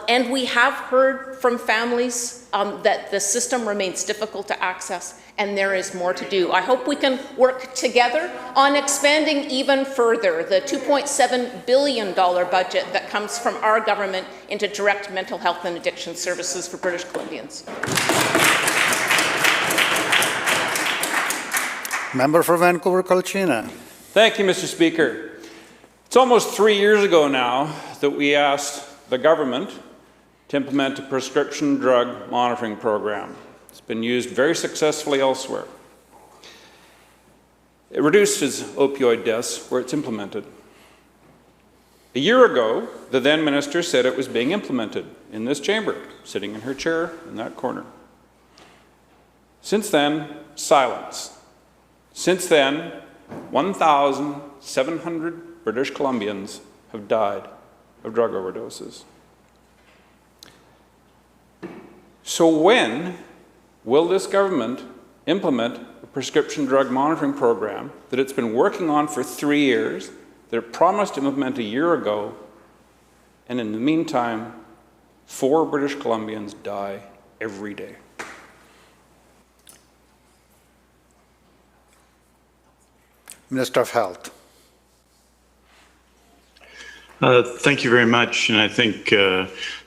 And we have heard from families that the system remains difficult to access, and there is more to do. I hope we can work together on expanding even further the $2.7 billion budget that comes from our government into direct mental health and addiction services for British Columbians. Member for Vancouver Colchina. Thank you, Mr. Speaker. It's almost 3 years ago now that we asked the government to implement a prescription drug monitoring program. It's been used very successfully elsewhere. It reduces opioid deaths where it's implemented. A year ago, the then minister said it was being implemented in this chamber, sitting in her chair in that corner. Since then, silence. Since then, 1,700 British Columbians have died of drug overdoses. So when will this government implement a prescription drug monitoring program that it's been working on for 3 years, that it promised to implement a year ago, and in the meantime, 4 British Columbians die every day? Minister of Health. Thank you very much. And I think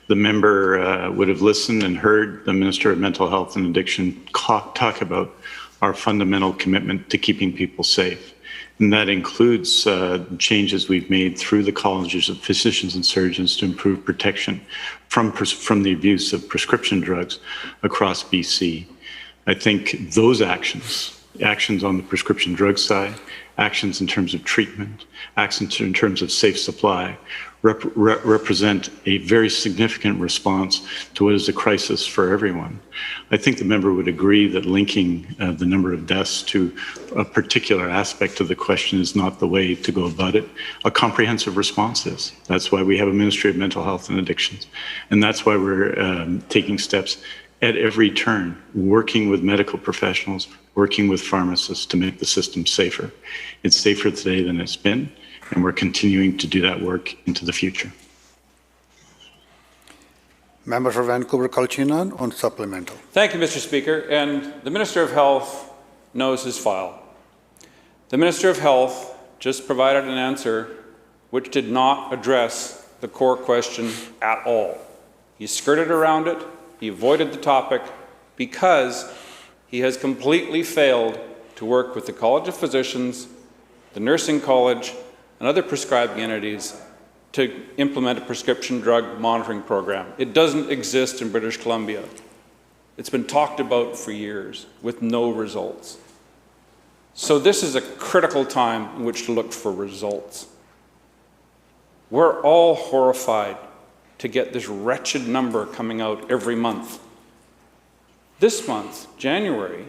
the member would have listened and heard the Minister of Mental Health and Addiction talk about our fundamental commitment to keeping people safe. And that includes changes we've made through the colleges of physicians and surgeons to improve protection from the abuse of prescription drugs across BC. I think those actions on the prescription drug side, actions in terms of treatment, actions in terms of safe supply, represent a very significant response to what is a crisis for everyone. I think the member would agree that linking the number of deaths to a particular aspect of the question is not the way to go about it. A comprehensive response is. That's why we have a Ministry of Mental Health and Addictions. And that's why we're taking steps at every turn, working with medical professionals, working with pharmacists to make the system safer. It's safer today than it's been, and we're continuing to do that work into the future. Member for Vancouver Colchinan on supplemental. Thank you, Mr. Speaker. And the Minister of Health knows his file. The Minister of Health just provided an answer which did not address the core question at all. He skirted around it. He avoided the topic because he has completely failed to work with the College of Physicians, the Nursing College, and other prescribing entities to implement a prescription drug monitoring program. It doesn't exist in British Columbia. It's been talked about for years with no results. So this is a critical time in which to look for results. We're all horrified to get this wretched number coming out every month. This month, January,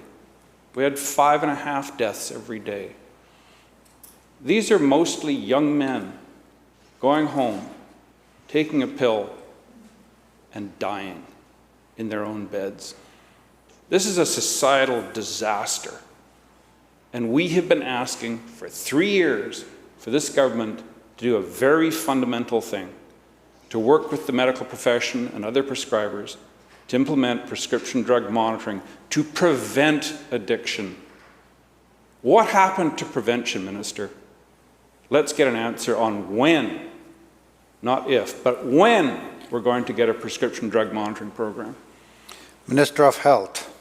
we had 5.5 deaths every day. These are mostly young men going home, taking a pill, and dying in their own beds. This is a societal disaster. And we have been asking for 3 years for this government to do a very fundamental thing, to work with the medical profession and other prescribers to implement prescription drug monitoring to prevent addiction. What happened to prevention, Minister? Let's get an answer on when, not if, but when we're going to get a prescription drug monitoring program. Minister of Health.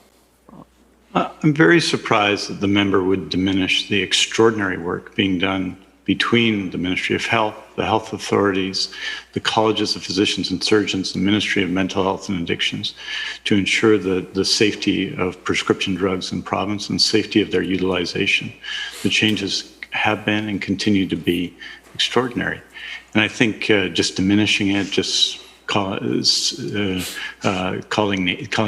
I'm very surprised that the member would diminish the extraordinary work being done between the Ministry of Health, the health authorities, the colleges of physicians and surgeons, the Ministry of Mental Health and Addictions to ensure the safety of prescription drugs in province and safety of their utilization. The changes have been and continue to be extraordinary. And I think just diminishing it, just calling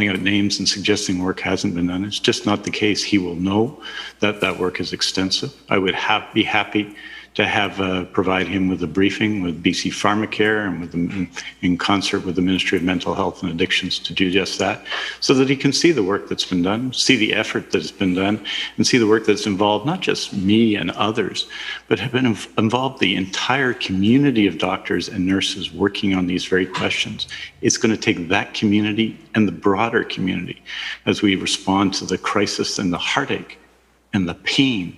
out names and suggesting work hasn't been done, it's just not the case. He will know that that work is extensive. I would be happy to provide him with a briefing with BC Pharmacare and in concert with the Ministry of Mental Health and Addictions to do just that, so that he can see the work that's been done, see the effort that's been done, and see the work that's involved not just me and others, but have been involved the entire community of doctors and nurses working on these very questions. It's going to take that community and the broader community as we respond to the crisis and the heartache and the pain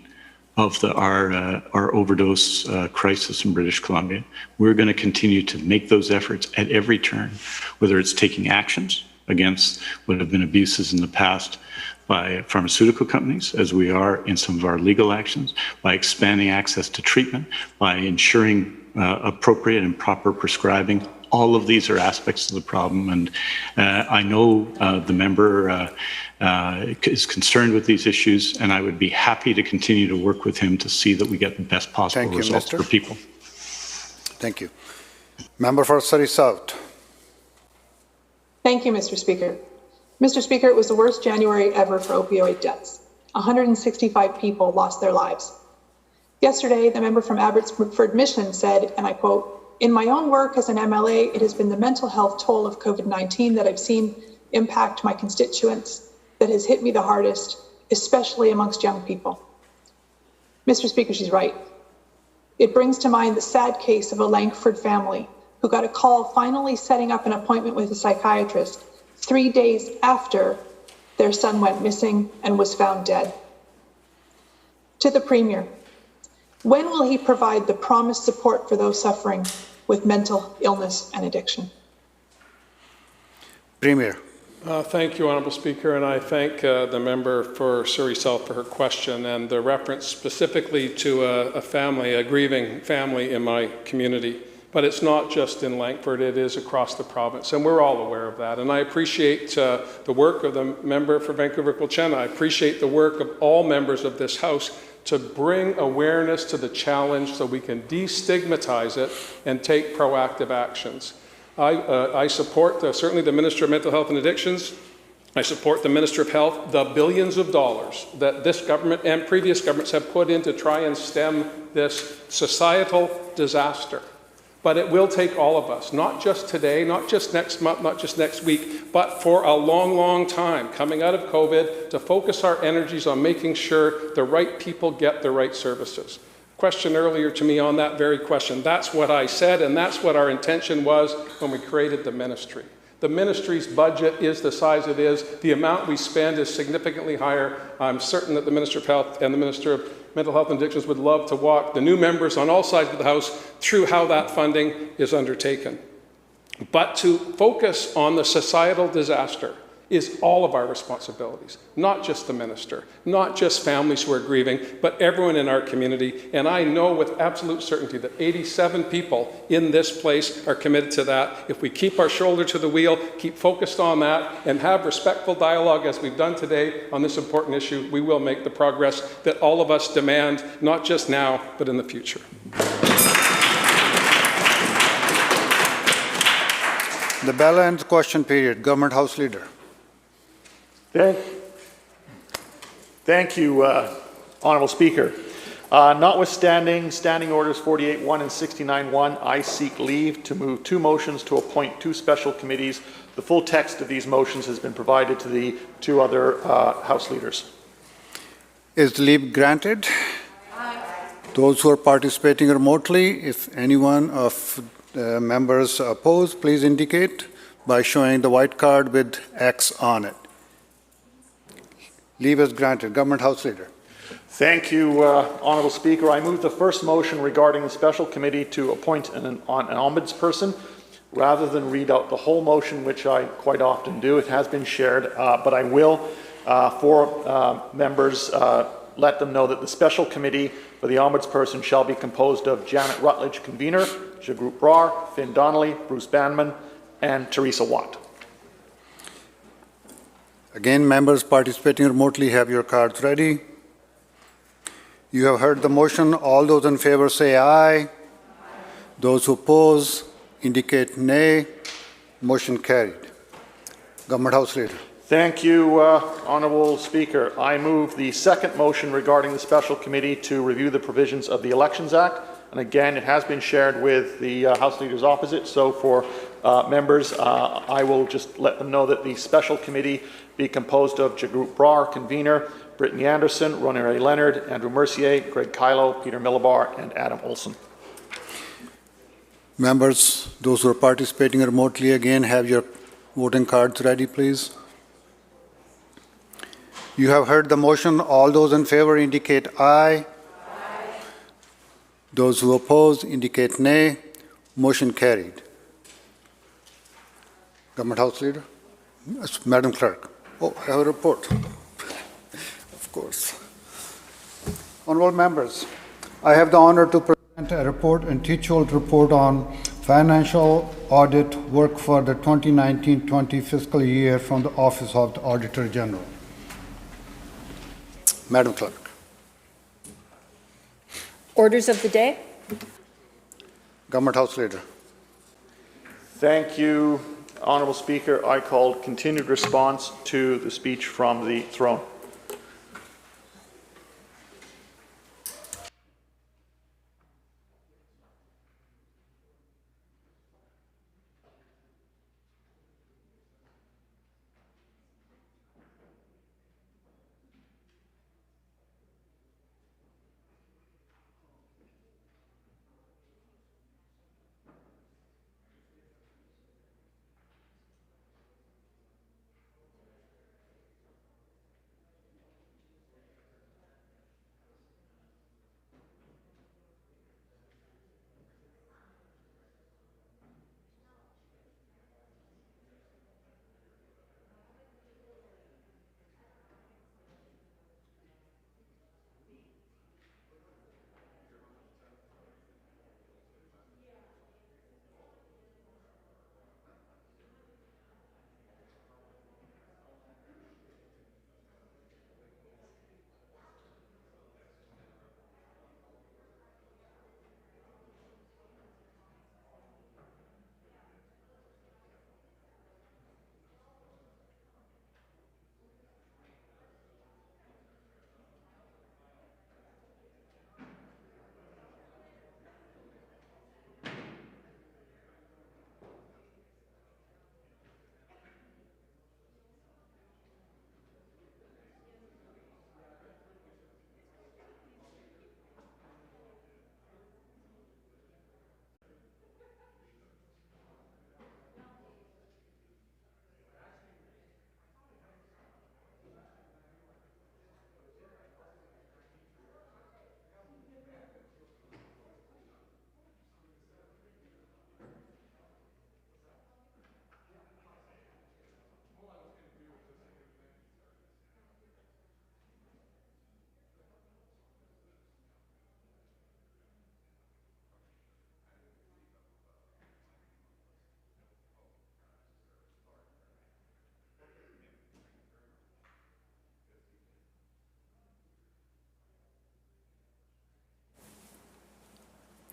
of our overdose crisis in British Columbia. We're going to continue to make those efforts at every turn, whether it's taking actions against what have been abuses in the past by pharmaceutical companies, as we are in some of our legal actions, by expanding access to treatment, by ensuring appropriate and proper prescribing. All of these are aspects of the problem, and I know the member is concerned with these issues, and I would be happy to continue to work with him to see that we get the best possible results for people. Thank you. Member for Surrey South. Thank you, Mr. Speaker. Mr. Speaker, it was the worst January ever for opioid deaths. 165 people lost their lives. Yesterday, the member from Abbotsford Mission said, and I quote, "In my own work as an MLA, it has been the mental health toll of COVID-19 that I've seen impact my constituents that has hit me the hardest, especially amongst young people." Mr. Speaker, she's right. It brings to mind the sad case of a Langford family who got a call finally setting up an appointment with a psychiatrist 3 days after their son went missing and was found dead. To the Premier, when will he provide the promised support for those suffering with mental illness and addiction? Premier. Thank you, Honourable Speaker, and I thank the member for Surrey South for her question and the reference specifically to a grieving family in my community. But it's not just in Langford, it is across the province, and we're all aware of that. And I appreciate the work of the member for Vancouver-Quilchena. I appreciate the work of all members of this House to bring awareness to the challenge so we can destigmatize it and take proactive actions. I support certainly the Minister of Mental Health and Addictions. I support the Minister of Health, the billions of dollars that this government and previous governments have put in to try and stem this societal disaster. But it will take all of us, not just today, not just next month, not just next week, but for a long, long time coming out of COVID to focus our energies on making sure the right people get the right services. Question earlier to me on that very question. That's what I said, and that's what our intention was when we created the ministry. The ministry's budget is the size it is. The amount we spend is significantly higher. I'm certain that the Minister of Health and the Minister of Mental Health and Addictions would love to walk the new members on all sides of the House through how that funding is undertaken. But to focus on the societal disaster is all of our responsibilities, not just the minister, not just families who are grieving, but everyone in our community. And I know with absolute certainty that 87 people in this place are committed to that. If we keep our shoulder to the wheel, keep focused on that, and have respectful dialogue as we've done today on this important issue, we will make the progress that all of us demand, not just now, but in the future. The bell ends question period. Government House Leader. Thank you, Honourable Speaker. Notwithstanding Standing Orders 48.1 and 69.1, I seek leave to move two motions to appoint two special committees. The full text of these motions has been provided to the two other House leaders. Is the leave granted? Aye. Those who are participating remotely, if anyone of the members oppose, please indicate by showing the white card with X on it. Leave is granted. Government House Leader. Thank you, Honourable Speaker. I move the first motion regarding the special committee to appoint an ombudsperson. Rather than read out the whole motion, which I quite often do, it has been shared, but I will, for members, let them know that the special committee for the ombudsperson shall be composed of Janet Rutledge, convener, Jagrup Brar, Finn Donnelly, Bruce Banman, and Teresa Watt. Again, members participating remotely, have your cards ready. You have heard the motion. All those in favor say aye. Aye. Those who oppose indicate nay. Motion carried. Government House Leader. Thank you, Honourable Speaker. I move the second motion regarding the special committee to review the provisions of the Elections Act. And again, it has been shared with the House leaders opposite. So for members, I will just let them know that the special committee be composed of Jagrup Brar, convener, Brittany Anderson, Ronnie Ray Leonard, Andrew Mercier, Greg Kylo, Peter Millibar, and Adam Olson. Members, those who are participating remotely, again, have your voting cards ready, please. You have heard the motion. All those in favor indicate aye. Aye. Those who oppose indicate nay. Motion carried. Government House Leader. Madam Clerk. Oh, I have a report. Of course. Honourable members, I have the honour to present a report, a detailed report on financial audit work for the 2019-20 fiscal year from the Office of the Auditor General. Madam Clerk. Orders of the day. Government House Leader. Thank you, Honourable Speaker. I called continued response to the speech from the throne.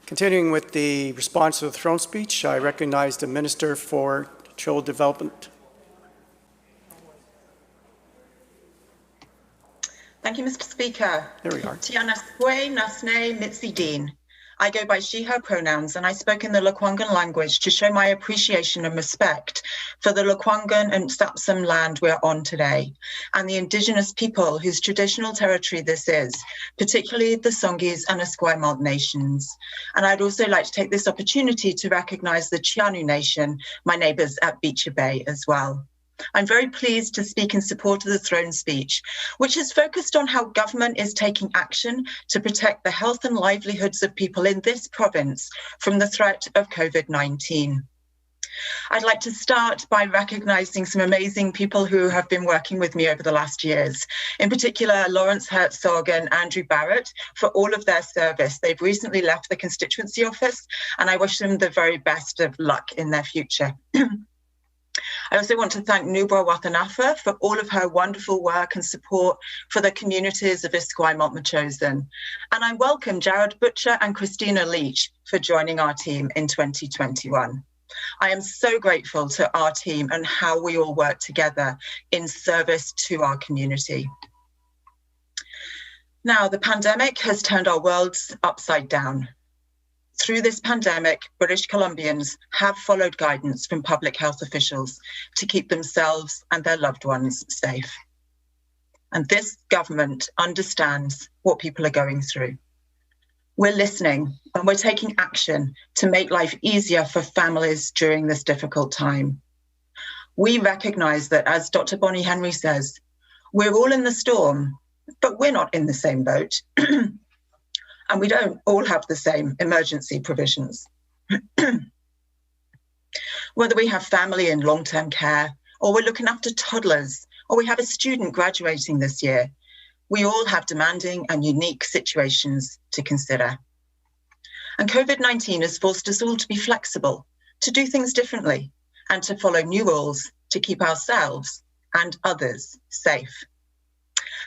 Continuing with the response to the throne speech, I recognize the Minister for Child Development. Thank you, Mr. Speaker. There we are. Tiana Swe Nasne Mitsideen. I go by she, her pronouns, and I spoke in the Lekwungen language to show my appreciation and respect for the Lekwungen and Sapsum land we're on today, and the Indigenous people whose traditional territory this is, particularly the Songhees and Esquimalt nations. And I'd also like to take this opportunity to recognize the Chianu Nation, my neighbors at Beecher Bay as well. I'm very pleased to speak in support of the throne speech, which is focused on how government is taking action to protect the health and livelihoods of people in this province from the threat of COVID-19. I'd like to start by recognizing some amazing people who have been working with me over the last years, in particular Lawrence Herzog and Andrew Barrett, for all of their service. They've recently left the constituency office, and I wish them the very best of luck in their future. I also want to thank Nubra Watanafa for all of her wonderful work and support for the communities of Esquimalt Machosen. And I welcome Jared Butcher and Christina Leach for joining our team in 2021. I am so grateful to our team and how we all work together in service to our community. Now, the pandemic has turned our worlds upside down. Through this pandemic, British Columbians have followed guidance from public health officials to keep themselves and their loved ones safe. And this government understands what people are going through. We're listening and we're taking action to make life easier for families during this difficult time. We recognize that, as Dr. Bonnie Henry says, we're all in the storm, but we're not in the same boat. And we don't all have the same emergency provisions. Whether we have family in long-term care, or we're looking after toddlers, or we have a student graduating this year, we all have demanding and unique situations to consider. And COVID-19 has forced us all to be flexible, to do things differently, and to follow new rules to keep ourselves and others safe.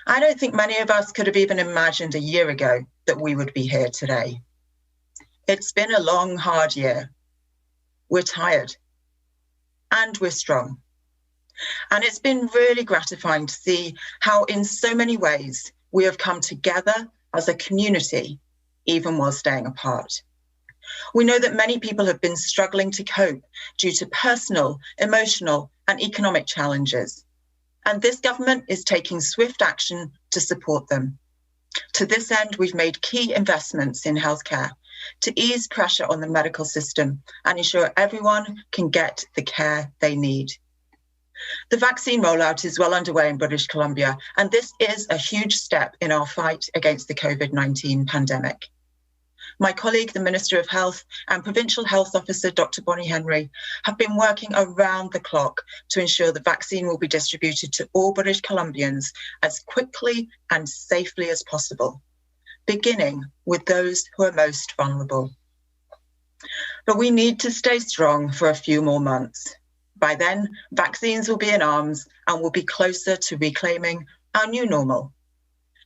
I don't think many of us could have even imagined a year ago that we would be here today. It's been a long, hard year. We're tired and we're strong. And it's been really gratifying to see how in so many ways we have come together as a community, even while staying apart. We know that many people have been struggling to cope due to personal, emotional, and economic challenges. And this government is taking swift action to support them. To this end, we've made key investments in healthcare to ease pressure on the medical system and ensure everyone can get the care they need. The vaccine rollout is well underway in British Columbia, and this is a huge step in our fight against the COVID-19 pandemic. My colleague, the Minister of Health, and Provincial Health Officer, Dr. Bonnie Henry, have been working around the clock to ensure the vaccine will be distributed to all British Columbians as quickly and safely as possible, beginning with those who are most vulnerable. But we need to stay strong for a few more months. By then, vaccines will be in arms and we'll be closer to reclaiming our new normal.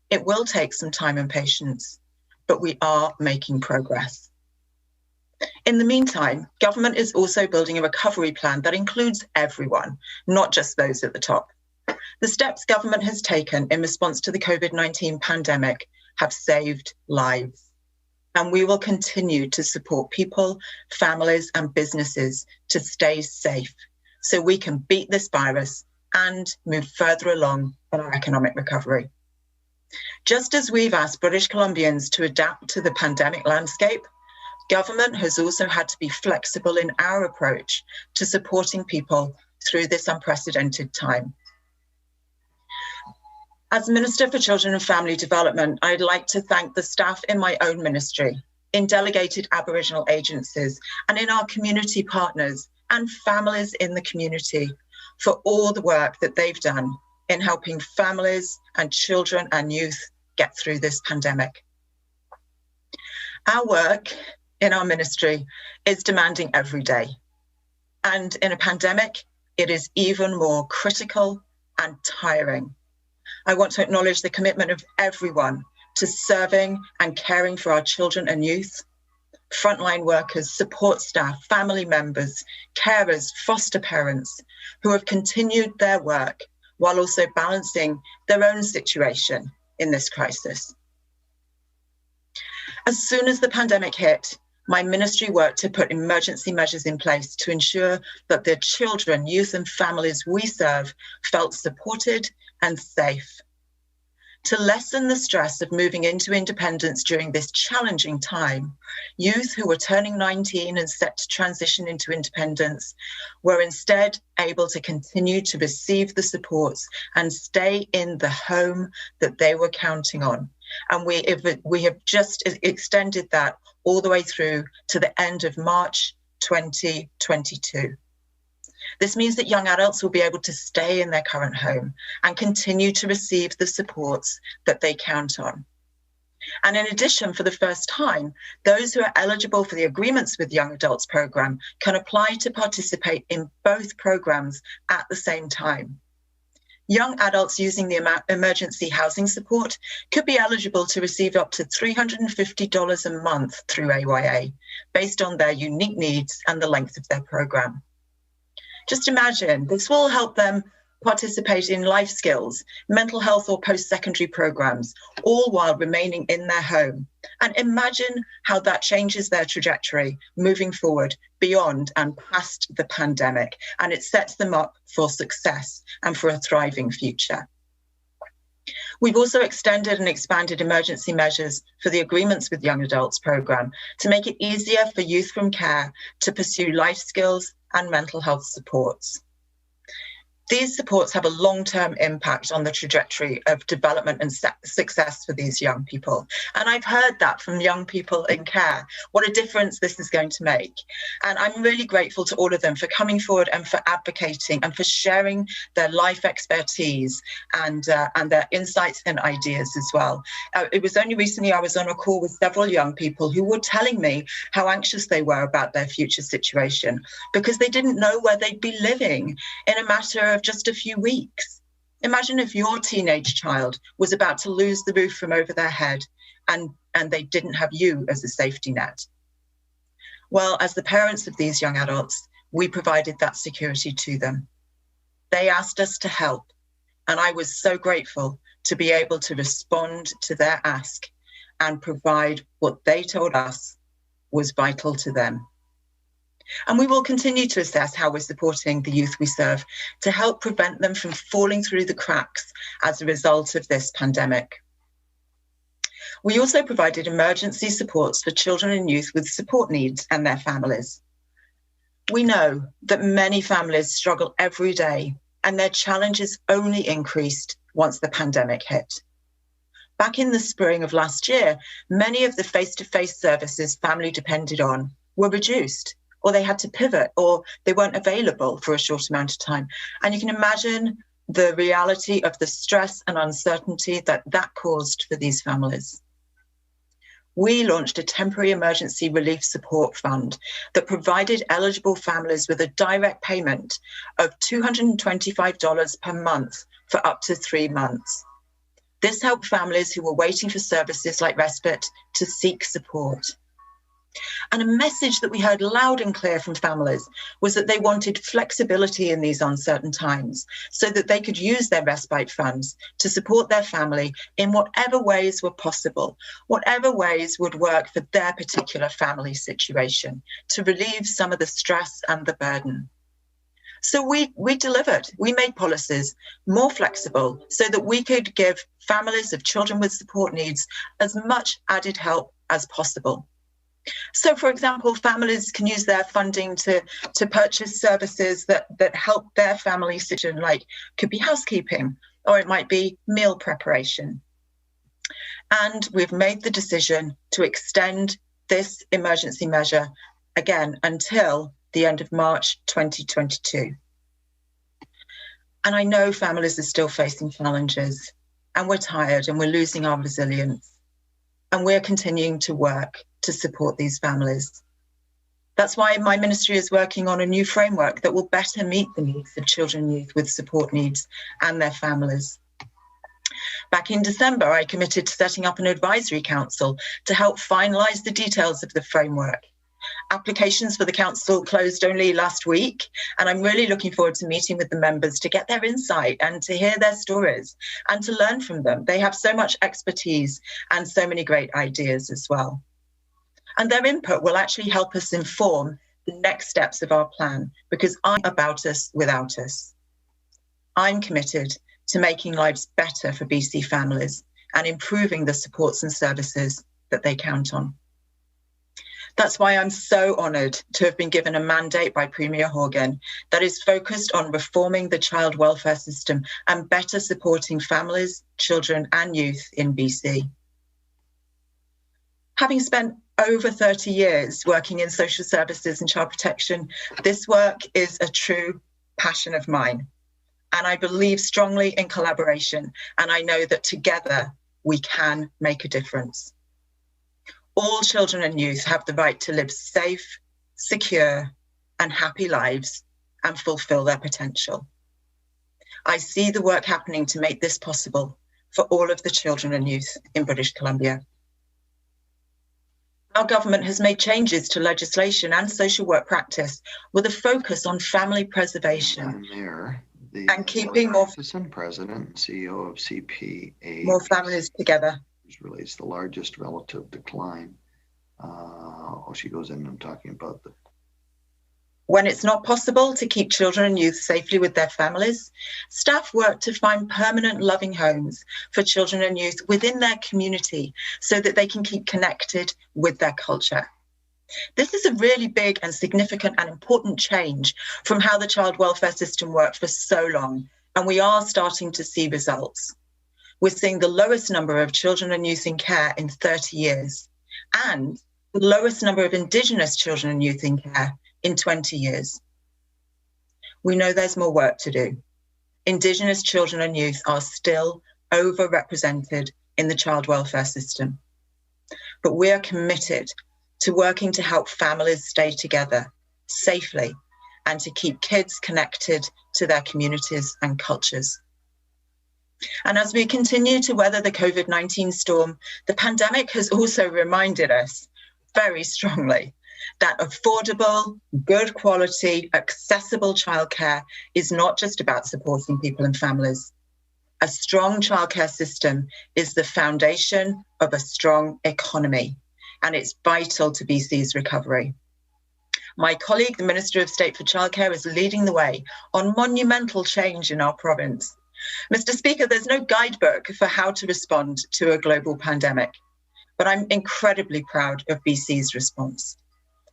It will take some time and patience, but we are making progress. In the meantime, government is also building a recovery plan that includes everyone, not just those at the top. The steps government has taken in response to the COVID-19 pandemic have saved lives, and we will continue to support people, families, and businesses to stay safe so we can beat this virus and move further along in our economic recovery. Just as we've asked British Columbians to adapt to the pandemic landscape, government has also had to be flexible in our approach to supporting people through this unprecedented time. As Minister for Children and Family Development, I'd like to thank the staff in my own ministry, in delegated Aboriginal agencies, and in our community partners and families in the community for all the work that they've done in helping families and children and youth get through this pandemic. Our work in our ministry is demanding every day. And in a pandemic, it is even more critical and tiring. I want to acknowledge the commitment of everyone to serving and caring for our children and youth, frontline workers, support staff, family members, carers, foster parents who have continued their work while also balancing their own situation in this crisis. As soon as the pandemic hit, my ministry worked to put emergency measures in place to ensure that the children, youth and families we serve felt supported and safe. To lessen the stress of moving into independence during this challenging time, youth who were turning 19 and set to transition into independence were instead able to continue to receive the supports and stay in the home that they were counting on. And we have just extended that all the way through to the end of March 2022. This means that young adults will be able to stay in their current home and continue to receive the supports that they count on. And in addition, for the first time, those who are eligible for the Agreements with Young Adults program can apply to participate in both programs at the same time. Young adults using the emergency housing support could be eligible to receive up to $350 a month through AYA, based on their unique needs and the length of their program. Just imagine, this will help them participate in life skills, mental health or post-secondary programs, all while remaining in their home. And imagine how that changes their trajectory moving forward beyond and past the pandemic, and it sets them up for success and for a thriving future. We've also extended and expanded emergency measures for the Agreements with Young Adults program to make it easier for youth from care to pursue life skills and mental health supports. These supports have a long-term impact on the trajectory of development and success for these young people. And I've heard that from young people in care, what a difference this is going to make. And I'm really grateful to all of them for coming forward and for advocating and for sharing their life expertise and their insights and ideas as well. It was only recently I was on a call with several young people who were telling me how anxious they were about their future situation because they didn't know where they'd be living in a matter of just a few weeks. Imagine if your teenage child was about to lose the roof from over their head and they didn't have you as a safety net. Well, as the parents of these young adults, we provided that security to them. They asked us to help, and I was so grateful to be able to respond to their ask and provide what they told us was vital to them. And we will continue to assess how we're supporting the youth we serve to help prevent them from falling through the cracks as a result of this pandemic. We also provided emergency supports for children and youth with support needs and their families. We know that many families struggle every day and their challenges only increased once the pandemic hit. Back in the spring of last year, many of the face-to-face services family depended on were reduced, or they had to pivot, or they weren't available for a short amount of time. And you can imagine the reality of the stress and uncertainty that that caused for these families. We launched a temporary emergency relief support fund that provided eligible families with a direct payment of $225 per month for up to 3 months. This helped families who were waiting for services like respite to seek support. And a message that we heard loud and clear from families was that they wanted flexibility in these uncertain times so that they could use their respite funds to support their family in whatever ways were possible, whatever ways would work for their particular family situation to relieve some of the stress and the burden. So we delivered. We made policies more flexible so that we could give families of children with support needs as much added help as possible. So, for example, families can use their funding to purchase services that help their family situation, like could be housekeeping, or it might be meal preparation. And we've made the decision to extend this emergency measure again until the end of March 2022. And I know families are still facing challenges, and we're tired and we're losing our resilience, and we're continuing to work to support these families. That's why my ministry is working on a new framework that will better meet the needs of children and youth with support needs and their families. Back in December, I committed to setting up an advisory council to help finalise the details of the framework. Applications for the council closed only last week, and I'm really looking forward to meeting with the members to get their insight and to hear their stories and to learn from them. They have so much expertise and so many great ideas as well. And their input will actually help us inform the next steps of our plan, because I'm about us without us. I'm committed to making lives better for BC families and improving the supports and services that they count on. That's why I'm so honoured to have been given a mandate by Premier Horgan that is focused on reforming the child welfare system and better supporting families, children and youth in BC. Having spent over 30 years working in social services and child protection, this work is a true passion of mine. And I believe strongly in collaboration, and I know that together we can make a difference. All children and youth have the right to live safe, secure, and happy lives and fulfill their potential. I see the work happening to make this possible for all of the children and youth in British Columbia. Our government has made changes to legislation and social work practice with a focus on family preservation and keeping more President and CEO of CPA. More families together. Relates the largest relative decline. She goes in and talking about the. When it's not possible to keep children and youth safely with their families, staff work to find permanent loving homes for children and youth within their community so that they can keep connected with their culture. This is a really big and significant and important change from how the child welfare system worked for so long, and we are starting to see results. We're seeing the lowest number of children and youth in care in 30 years, and the lowest number of Indigenous children and youth in care in 20 years. We know there's more work to do. Indigenous children and youth are still overrepresented in the child welfare system, but we are committed to working to help families stay together safely and to keep kids connected to their communities and cultures. And as we continue to weather the COVID-19 storm, the pandemic has also reminded us very strongly that affordable, good quality, accessible childcare is not just about supporting people and families. A strong childcare system is the foundation of a strong economy, and it's vital to BC's recovery. My colleague, the Minister of State for Childcare, is leading the way on monumental change in our province. Mr. Speaker, there's no guidebook for how to respond to a global pandemic, but I'm incredibly proud of BC's response.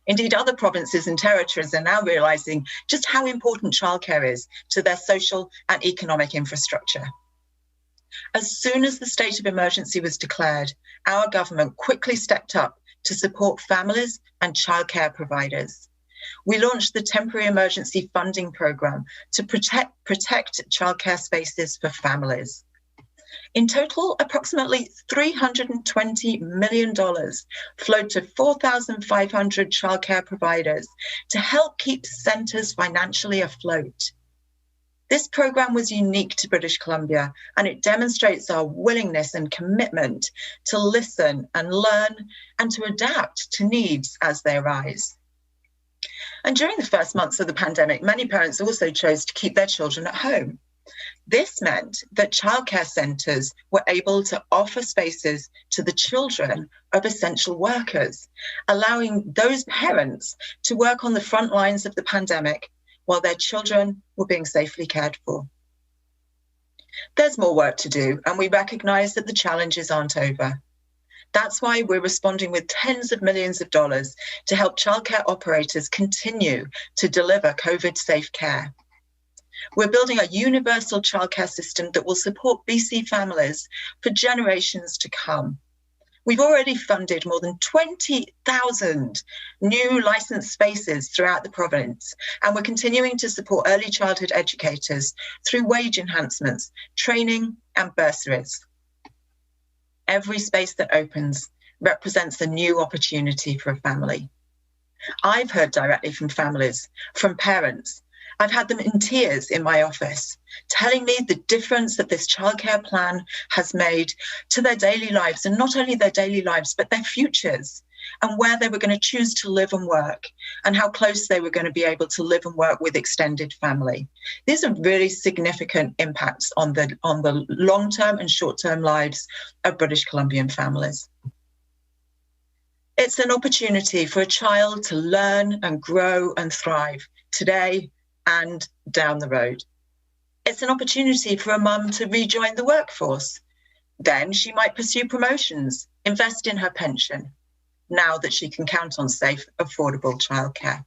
Indeed, other provinces and territories are now realising just how important childcare is to their social and economic infrastructure. As soon as the state of emergency was declared, our government quickly stepped up to support families and childcare providers. We launched the Temporary Emergency Funding Programme to protect childcare spaces for families. In total, approximately $320 million flowed to 4,500 childcare providers to help keep centres financially afloat. This programme was unique to British Columbia, and it demonstrates our willingness and commitment to listen and learn and to adapt to needs as they arise. And during the first months of the pandemic, many parents also chose to keep their children at home. This meant that childcare centres were able to offer spaces to the children of essential workers, allowing those parents to work on the front lines of the pandemic while their children were being safely cared for. There's more work to do, and we recognise that the challenges aren't over. That's why we're responding with tens of millions of dollars to help childcare operators continue to deliver COVID-safe care. We're building a universal childcare system that will support BC families for generations to come. We've already funded more than 20,000 new licensed spaces throughout the province, and we're continuing to support early childhood educators through wage enhancements, training, and bursaries. Every space that opens represents a new opportunity for a family. I've heard directly from families, from parents, I've had them in tears in my office, telling me the difference that this childcare plan has made to their daily lives, and not only their daily lives, but their futures, and where they were going to choose to live and work, and how close they were going to be able to live and work with extended family. These are really significant impacts on the long-term and short-term lives of British Columbian families. It's an opportunity for a child to learn and grow and thrive today and down the road. It's an opportunity for a mum to rejoin the workforce. Then she might pursue promotions, invest in her pension, now that she can count on safe, affordable childcare.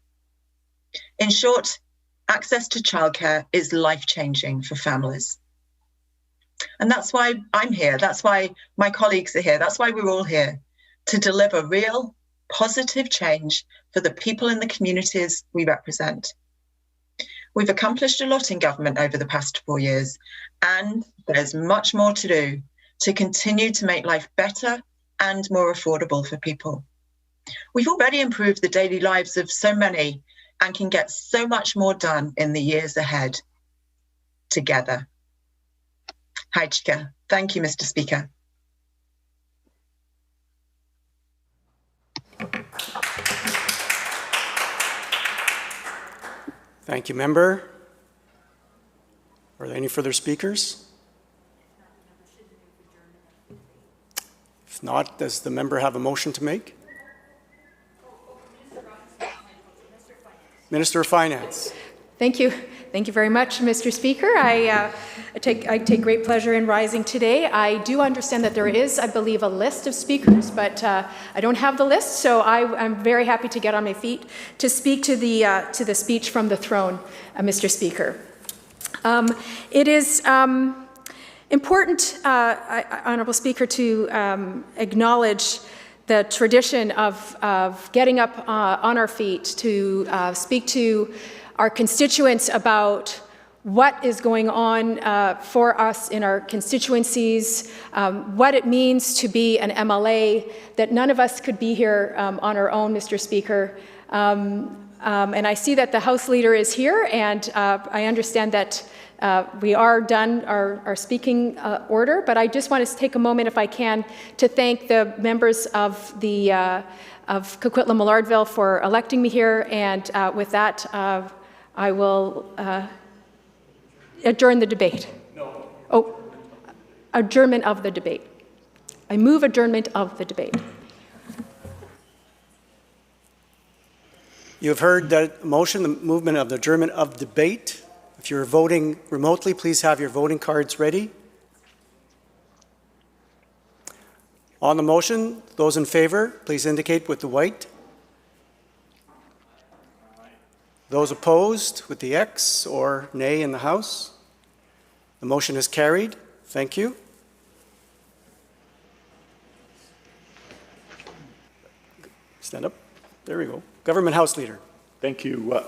In short, access to childcare is life-changing for families. And that's why I'm here. That's why my colleagues are here. That's why we're all here, to deliver real, positive change for the people in the communities we represent. We've accomplished a lot in government over the past 4 years, and there's much more to do to continue to make life better and more affordable for people. We've already improved the daily lives of so many and can get so much more done in the years ahead together. Haijka. Thank you, Mr. Speaker. Thank you, member. Are there any further speakers? If not, does the member have a motion to make? Minister of Finance. Thank you. Thank you very much, Mr. Speaker. I take great pleasure in rising today. I do understand that there is, I believe, a list of speakers, but I don't have the list, so I'm very happy to get on my feet to speak to the speech from the throne, Mr. Speaker. It is important, Honourable Speaker, to acknowledge the tradition of getting up on our feet to speak to our constituents about what is going on for us in our constituencies, what it means to be an MLA, that none of us could be here on our own, Mr. Speaker. And I see that the House Leader is here, and I understand that we are done our speaking order, but I just want to take a moment, if I can, to thank the members of the of Coquitlam-Millardville for electing me here, and with that, I will adjourn the debate. No. Oh, adjournment of the debate. I move adjournment of the debate. You have heard the motion, the movement of the adjournment of debate. If you're voting remotely, please have your voting cards ready. On the motion, those in favor, please indicate with the white. Those opposed with the X or nay in the House. The motion is carried. Thank you. Stand up. There we go. Government House Leader. Thank you.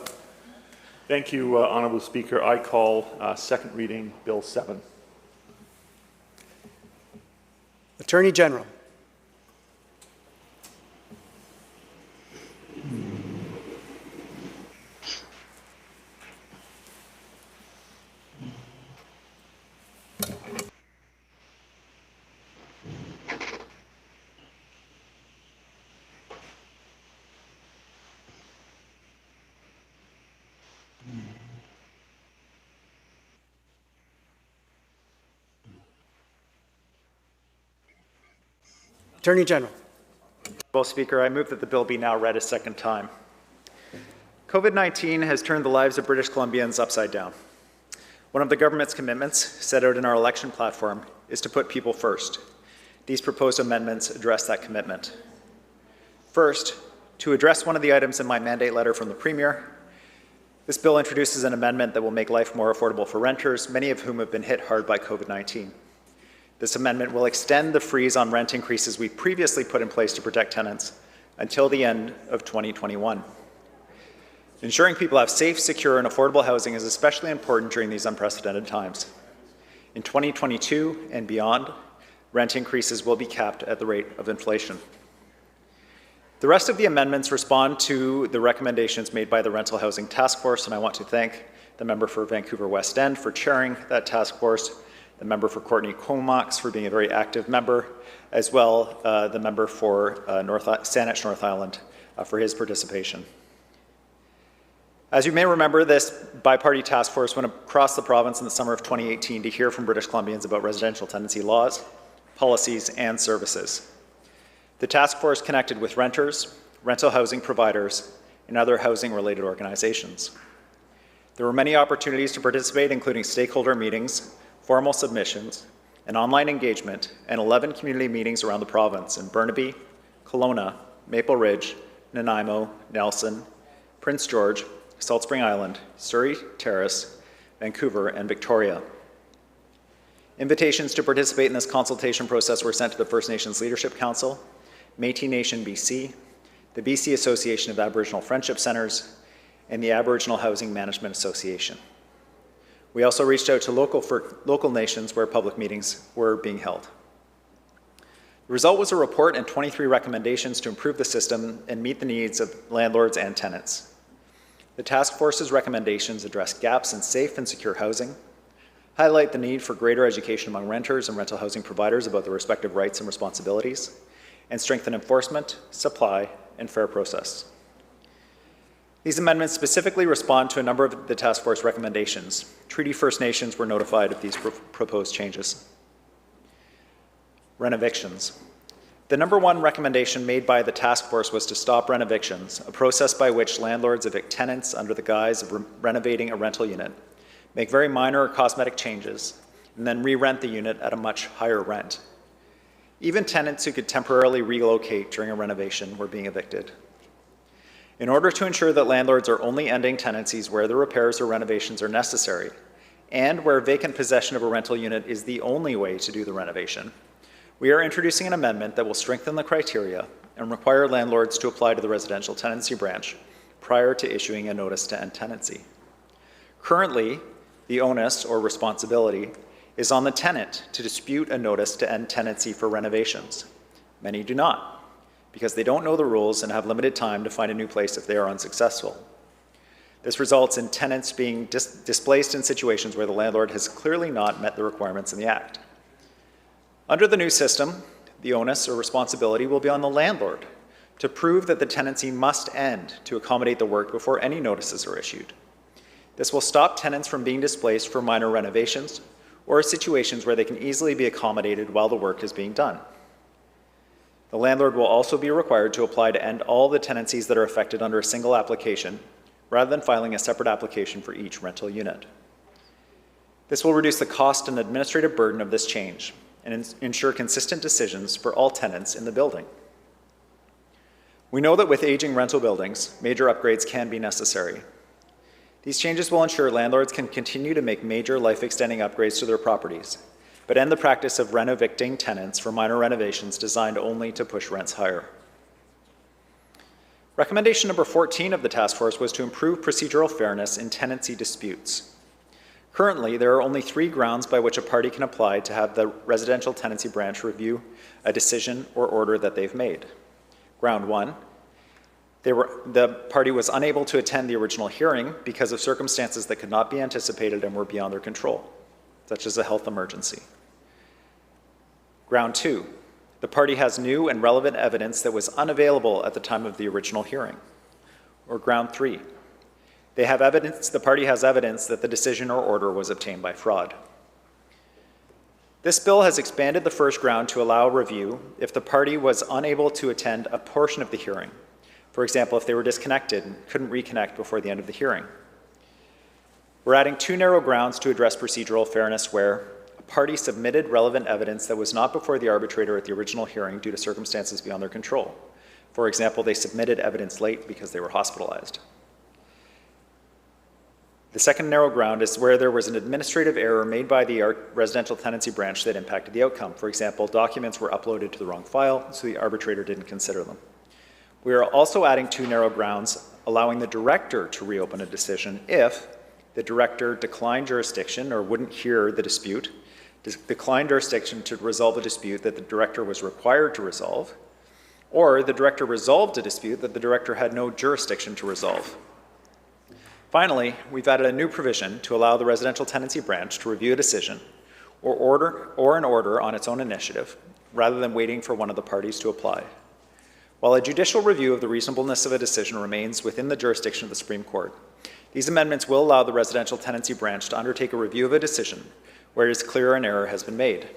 Thank you, Honourable Speaker. I call second reading Bill 7. Attorney General. Attorney General. Well, Speaker, I move that the bill be now read a second time. COVID-19 has turned the lives of British Columbians upside down. One of the government's commitments, set out in our election platform, is to put people first. These proposed amendments address that commitment. First, to address one of the items in my mandate letter from the Premier, this bill introduces an amendment that will make life more affordable for renters, many of whom have been hit hard by COVID-19. This amendment will extend the freeze on rent increases we previously put in place to protect tenants until the end of 2021. Ensuring people have safe, secure, and affordable housing is especially important during these unprecedented times. In 2022 and beyond, rent increases will be capped at the rate of inflation. The rest of the amendments respond to the recommendations made by the Rental Housing Task Force, and I want to thank the member for Vancouver West End for chairing that task force, the member for Courtney Comox for being a very active member, as well the member for Saanich North Island for his participation. As you may remember, this bi-party task force went across the province in the summer of 2018 to hear from British Columbians about residential tenancy laws, policies, and services. The task force connected with renters, rental housing providers, and other housing-related organizations. There were many opportunities to participate, including stakeholder meetings, formal submissions, and online engagement, and 11 community meetings around the province in Burnaby, Kelowna, Maple Ridge, Nanaimo, Nelson, Prince George, Salt Spring Island, Surrey Terrace, Vancouver, and Victoria. Invitations to participate in this consultation process were sent to the First Nations Leadership Council, Métis Nation BC, the BC Association of Aboriginal Friendship Centres, and the Aboriginal Housing Management Association. We also reached out to local nations where public meetings were being held. The result was a report and 23 recommendations to improve the system and meet the needs of landlords and tenants. The task force's recommendations address gaps in safe and secure housing, highlight the need for greater education among renters and rental housing providers about their respective rights and responsibilities, and strengthen enforcement, supply, and fair process. These amendments specifically respond to a number of the task force recommendations. Treaty First Nations were notified of these proposed changes. Renovictions. The number one recommendation made by the task force was to stop renovictions, a process by which landlords evict tenants under the guise of renovating a rental unit, make very minor or cosmetic changes, and then re-rent the unit at a much higher rent. Even tenants who could temporarily relocate during a renovation were being evicted. In order to ensure that landlords are only ending tenancies where the repairs or renovations are necessary, and where vacant possession of a rental unit is the only way to do the renovation, we are introducing an amendment that will strengthen the criteria and require landlords to apply to the residential tenancy branch prior to issuing a notice to end tenancy. Currently, the onus or responsibility is on the tenant to dispute a notice to end tenancy for renovations. Many do not, because they don't know the rules and have limited time to find a new place if they are unsuccessful. This results in tenants being displaced in situations where the landlord has clearly not met the requirements in the Act. Under the new system, the onus or responsibility will be on the landlord to prove that the tenancy must end to accommodate the work before any notices are issued. This will stop tenants from being displaced for minor renovations or situations where they can easily be accommodated while the work is being done. The landlord will also be required to apply to end all the tenancies that are affected under a single application, rather than filing a separate application for each rental unit. This will reduce the cost and administrative burden of this change and ensure consistent decisions for all tenants in the building. We know that with aging rental buildings, major upgrades can be necessary. These changes will ensure landlords can continue to make major life-extending upgrades to their properties, but end the practice of renovicting tenants for minor renovations designed only to push rents higher. Recommendation number 14 of the task force was to improve procedural fairness in tenancy disputes. Currently, there are only 3 grounds by which a party can apply to have the residential tenancy branch review a decision or order that they've made. Ground 1, the party was unable to attend the original hearing because of circumstances that could not be anticipated and were beyond their control, such as a health emergency. Ground 2, the party has new and relevant evidence that was unavailable at the time of the original hearing. Or ground 3, the party has evidence that the decision or order was obtained by fraud. This bill has expanded the first ground to allow review if the party was unable to attend a portion of the hearing. For example, if they were disconnected and couldn't reconnect before the end of the hearing. We're adding 2 narrow grounds to address procedural fairness where a party submitted relevant evidence that was not before the arbitrator at the original hearing due to circumstances beyond their control. For example, they submitted evidence late because they were hospitalized. The second narrow ground is where there was an administrative error made by the residential tenancy branch that impacted the outcome. For example, documents were uploaded to the wrong file, so the arbitrator didn't consider them. We are also adding 2 narrow grounds, allowing the director to reopen a decision if the director declined jurisdiction or wouldn't hear the dispute, declined jurisdiction to resolve a dispute that the director was required to resolve, or the director resolved a dispute that the director had no jurisdiction to resolve. Finally, we've added a new provision to allow the residential tenancy branch to review a decision or an order on its own initiative, rather than waiting for one of the parties to apply. While a judicial review of the reasonableness of a decision remains within the jurisdiction of the Supreme Court, these amendments will allow the residential tenancy branch to undertake a review of a decision where it is clear an error has been made.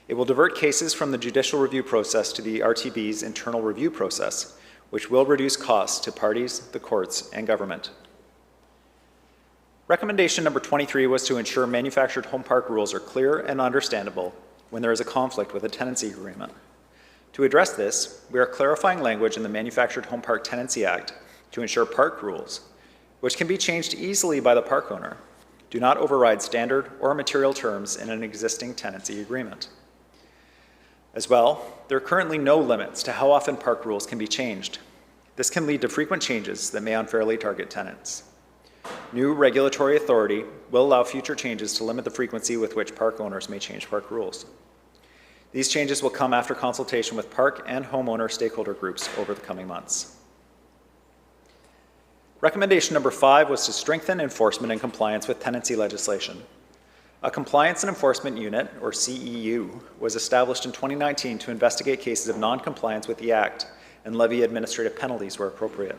It will divert cases from the judicial review process to the RTB's internal review process, which will reduce costs to parties, the courts, and government. Recommendation number 23 was to ensure manufactured home park rules are clear and understandable when there is a conflict with a tenancy agreement. To address this, we are clarifying language in the Manufactured Home Park Tenancy Act to ensure park rules, which can be changed easily by the park owner, do not override standard or material terms in an existing tenancy agreement. As well, there are currently no limits to how often park rules can be changed. This can lead to frequent changes that may unfairly target tenants. New regulatory authority will allow future changes to limit the frequency with which park owners may change park rules. These changes will come after consultation with park and homeowner stakeholder groups over the coming months. Recommendation number 5 was to strengthen enforcement and compliance with tenancy legislation. A Compliance and Enforcement Unit, or CEU, was established in 2019 to investigate cases of non-compliance with the Act and levy administrative penalties where appropriate.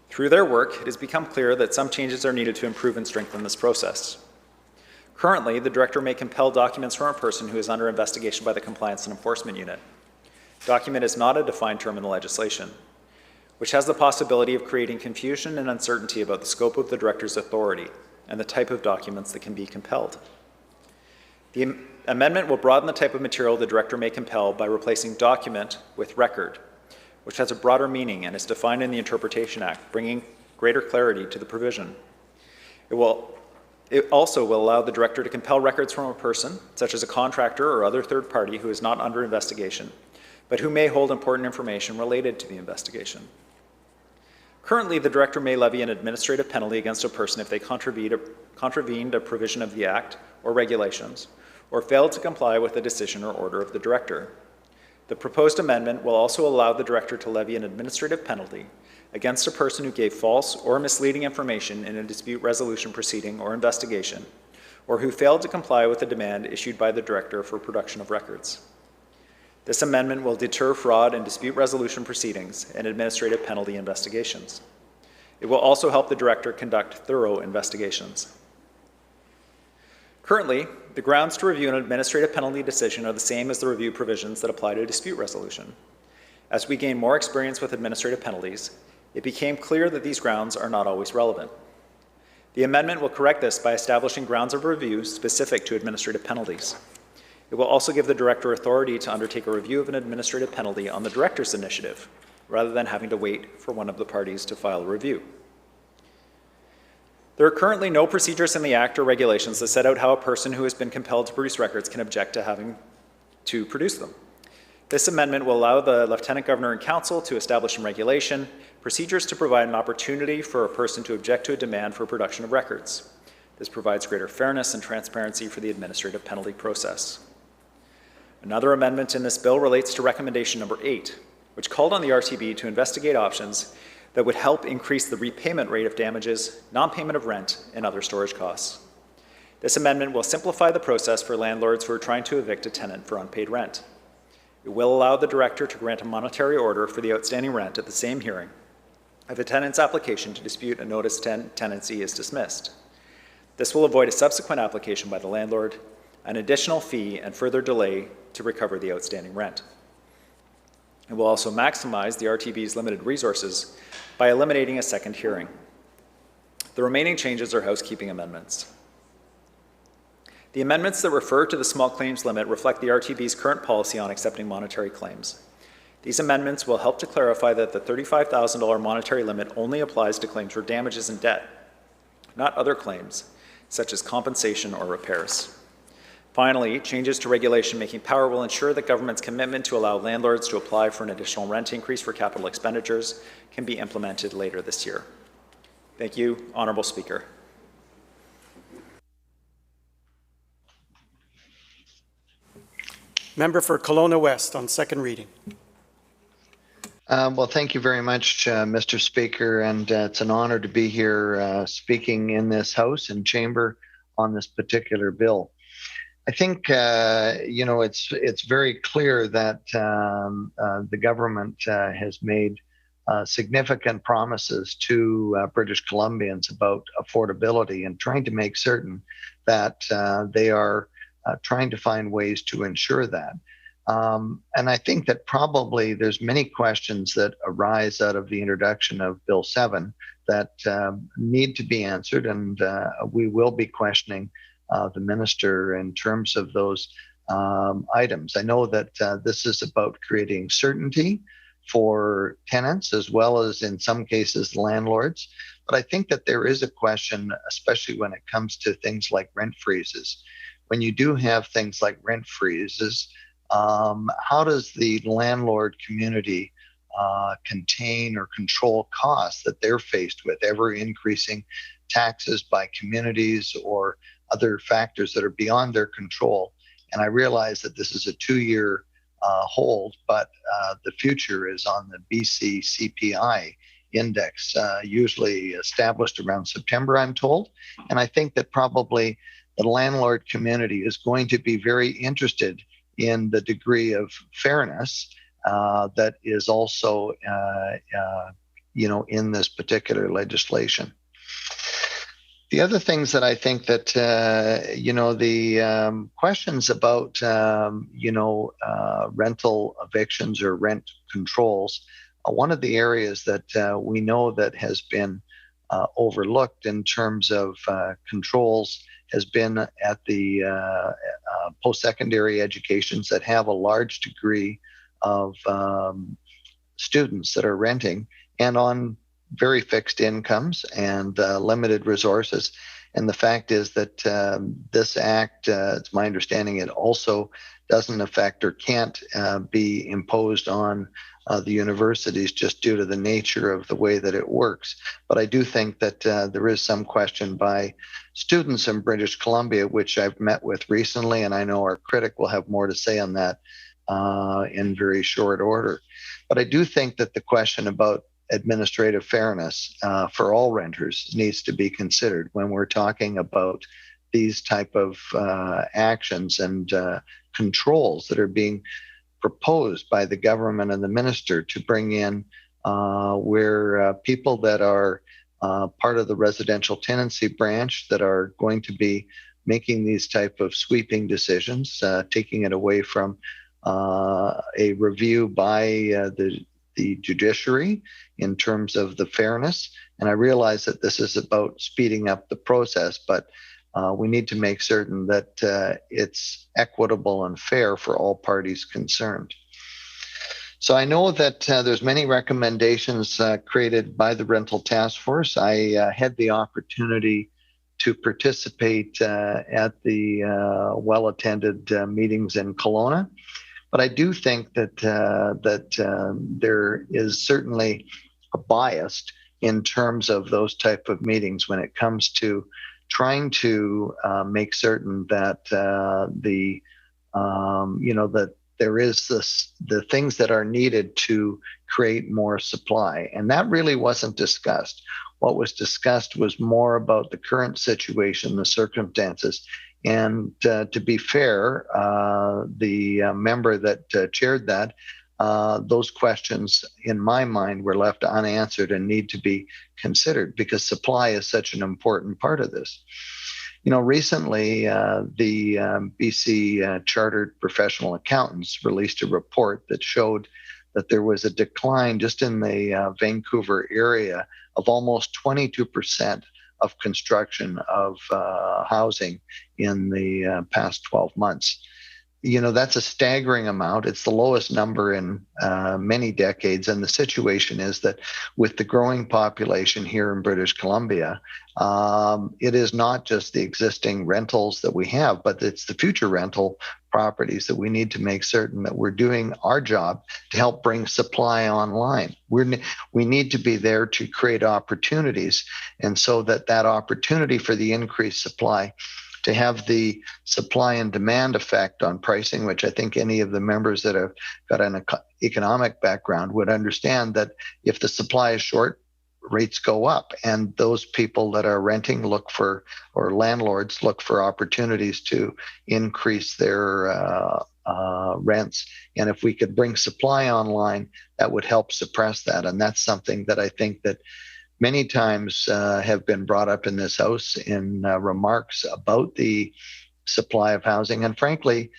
Through their work, it has become clear that some changes are needed to improve and strengthen this process. Currently, the director may compel documents from a person who is under investigation by the Compliance and Enforcement Unit. Document is not a defined term in the legislation, which has the possibility of creating confusion and uncertainty about the scope of the director's authority and the type of documents that can be compelled. The amendment will broaden the type of material the director may compel by replacing document with record, which has a broader meaning and is defined in the Interpretation Act, bringing greater clarity to the provision. It also will allow the director to compel records from a person, such as a contractor or other third party who is not under investigation, but who may hold important information related to the investigation. Currently, the director may levy an administrative penalty against a person if they contravened a provision of the Act or regulations, or failed to comply with a decision or order of the director. The proposed amendment will also allow the director to levy an administrative penalty against a person who gave false or misleading information in a dispute resolution proceeding or investigation, or who failed to comply with a demand issued by the director for production of records. This amendment will deter fraud in dispute resolution proceedings and administrative penalty investigations. It will also help the director conduct thorough investigations. Currently, the grounds to review an administrative penalty decision are the same as the review provisions that apply to dispute resolution. As we gain more experience with administrative penalties, it became clear that these grounds are not always relevant. The amendment will correct this by establishing grounds of review specific to administrative penalties. It will also give the director authority to undertake a review of an administrative penalty on the director's initiative, rather than having to wait for one of the parties to file a review. There are currently no procedures in the Act or regulations that set out how a person who has been compelled to produce records can object to having to produce them. This amendment will allow the Lieutenant Governor and Council to establish in regulation procedures to provide an opportunity for a person to object to a demand for production of records. This provides greater fairness and transparency for the administrative penalty process. Another amendment in this bill relates to recommendation number 8, which called on the RTB to investigate options that would help increase the repayment rate of damages, non-payment of rent, and other storage costs. This amendment will simplify the process for landlords who are trying to evict a tenant for unpaid rent. It will allow the director to grant a monetary order for the outstanding rent at the same hearing if a tenant's application to dispute a notice tenancy is dismissed. This will avoid a subsequent application by the landlord, an additional fee, and further delay to recover the outstanding rent. It will also maximize the RTB's limited resources by eliminating a second hearing. The remaining changes are housekeeping amendments. The amendments that refer to the small claims limit reflect the RTB's current policy on accepting monetary claims. These amendments will help to clarify that the $35,000 monetary limit only applies to claims for damages and debt, not other claims, such as compensation or repairs. Finally, changes to regulation making power will ensure that government's commitment to allow landlords to apply for an additional rent increase for capital expenditures can be implemented later this year. Thank you, Honourable Speaker. Member for Kelowna West on second reading. Well, thank you very much, Mr. Speaker, and it's an honor to be here speaking in this House and chamber on this particular bill. I think it's very clear that the government has made significant promises to British Columbians about affordability and trying to make certain that they are trying to find ways to ensure that. And I think that probably there's many questions that arise out of the introduction of Bill 7 that need to be answered, and we will be questioning the minister in terms of those items. I know that this is about creating certainty for tenants as well as in some cases landlords, but I think that there is a question, especially when it comes to things like rent freezes. When you do have things like rent freezes, how does the landlord community contain or control costs that they're faced with, ever increasing taxes by communities or other factors that are beyond their control? And I realize that this is a 2-year hold, but the future is on the BC CPI index, usually established around September, I'm told. And I think that probably the landlord community is going to be very interested in the degree of fairness that is also, in this particular legislation. The other things that I think that, the questions about, rental evictions or rent controls, one of the areas that we know that has been overlooked in terms of controls has been at the post-secondary educations that have a large degree of students that are renting and on very fixed incomes and limited resources. And the fact is that this act, it's my understanding, it also doesn't affect or can't be imposed on the universities just due to the nature of the way that it works. But I do think that there is some question by students in British Columbia, which I've met with recently, and I know our critic will have more to say on that in very short order. But I do think that the question about administrative fairness for all renters needs to be considered when we're talking about these type of actions and controls that are being proposed by the government and the minister to bring in where people that are part of the residential tenancy branch that are going to be making these type of sweeping decisions, taking it away from a review by the judiciary in terms of the fairness. And I realize that this is about speeding up the process, but we need to make certain that it's equitable and fair for all parties concerned. So I know that there's many recommendations created by the Rental Task Force. I had the opportunity to participate at the well-attended meetings in Kelowna. But I do think that there is certainly a bias in terms of those type of meetings when it comes to trying to make certain that that there is the things that are needed to create more supply, and that really wasn't discussed. What was discussed was more about the current situation, the circumstances. And to be fair, the member that chaired that, those questions, in my mind, were left unanswered and need to be considered because supply is such an important part of this. Recently, the BC Chartered Professional Accountants released a report that showed that there was a decline just in the Vancouver area of almost 22% of construction of housing in the past 12 months. That's a staggering amount. It's the lowest number in many decades. And the situation is that with the growing population here in British Columbia, it is not just the existing rentals that we have, but it's the future rental properties that we need to make certain that we're doing our job to help bring supply online. We need to be there to create opportunities, and so that opportunity for the increased supply to have the supply and demand effect on pricing, which I think any of the members that have got an economic background would understand that if the supply is short, rates go up, and those people that are renting look for, or landlords look for opportunities to increase their rents. And if we could bring supply online, that would help suppress that. And that's something that I think that many times have been brought up in this House in remarks about the supply of housing. And frankly,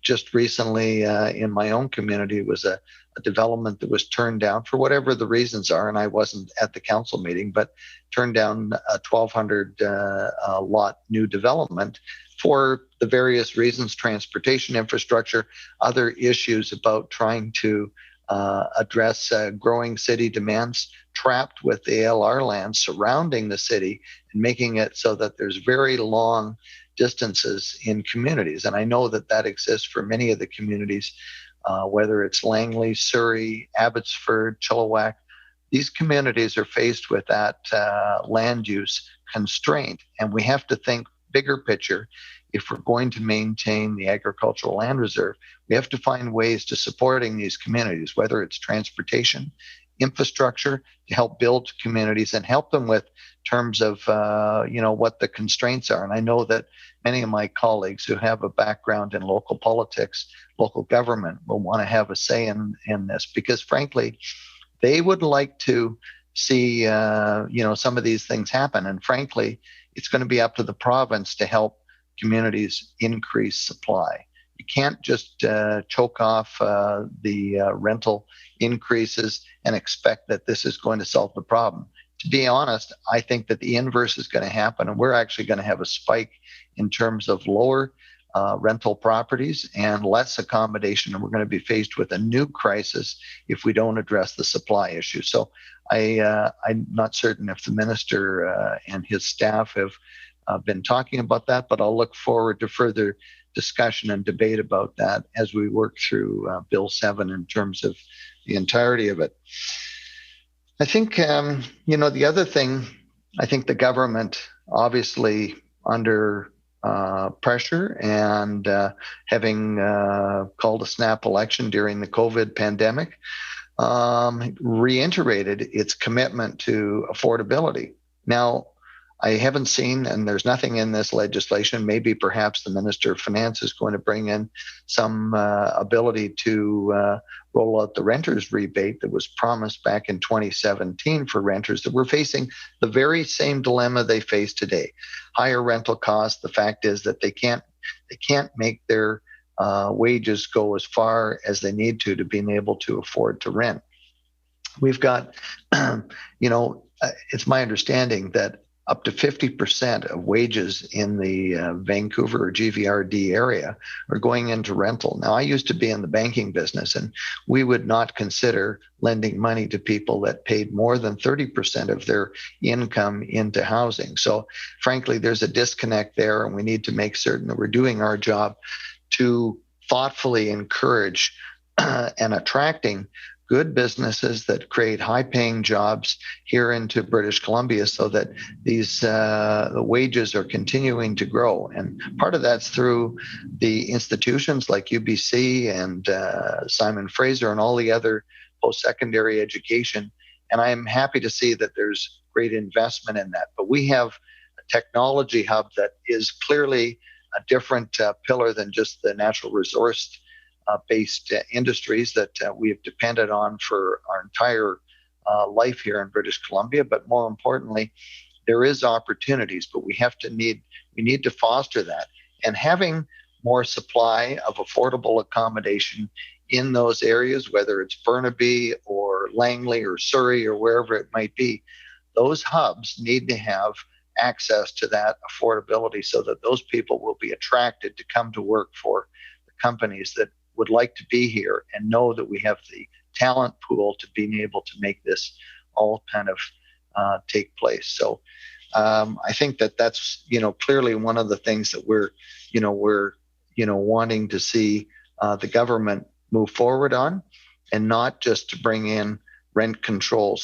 just recently in my own community was a development that was turned down for whatever the reasons are, and I wasn't at the council meeting, but turned down a 1,200 lot new development for the various reasons, transportation infrastructure, other issues about trying to address growing city demands, trapped with the ALR land surrounding the city and making it so that there's very long distances in communities. And I know that that exists for many of the communities, whether it's Langley, Surrey, Abbotsford, Chilliwack. These communities are faced with that land use constraint, and we have to think bigger picture. If we're going to maintain the agricultural land reserve, we have to find ways to supporting these communities, whether it's transportation, infrastructure, to help build communities and help them with terms of what the constraints are. And I know that many of my colleagues who have a background in local politics, local government, will want to have a say in this, because frankly, they would like to see some of these things happen. And frankly, it's going to be up to the province to help communities increase supply. You can't just choke off the rental increases and expect that this is going to solve the problem. To be honest, I think that the inverse is going to happen, and we're actually going to have a spike in terms of lower rental properties and less accommodation, and we're going to be faced with a new crisis if we don't address the supply issue. So I'm not certain if the minister and his staff have been talking about that, but I'll look forward to further discussion and debate about that as we work through Bill 7 in terms of the entirety of it. I think, the other thing, I think the government, obviously under pressure and having called a snap election during the COVID pandemic, reiterated its commitment to affordability. Now, I haven't seen, and there's nothing in this legislation, maybe perhaps the Minister of Finance is going to bring in some ability to roll out the renters rebate that was promised back in 2017 for renters that were facing the very same dilemma they face today. Higher rental costs. The fact is that they can't make their wages go as far as they need to being able to afford to rent. We've got, it's my understanding that up to 50% of wages in the Vancouver or GVRD area are going into rental. Now, I used to be in the banking business, and we would not consider lending money to people that paid more than 30% of their income into housing. So frankly, there's a disconnect there, and we need to make certain that we're doing our job to thoughtfully encourage and attracting good businesses that create high-paying jobs here into British Columbia so that these wages are continuing to grow. And part of that's through the institutions like UBC and Simon Fraser and all the other post-secondary education. And I'm happy to see that there's great investment in that. But we have a technology hub that is clearly a different pillar than just the natural resource based industries that we have depended on for our entire life here in British Columbia. But more importantly, there is opportunities, but we need to foster that. And having more supply of affordable accommodation in those areas, whether it's Burnaby or Langley or Surrey or wherever it might be, those hubs need to have access to that affordability so that those people will be attracted to come to work for the companies that would like to be here and know that we have the talent pool to being able to make this all kind of take place. So I think that that's clearly one of the things that we're wanting to see the government move forward on, and not just to bring in rent controls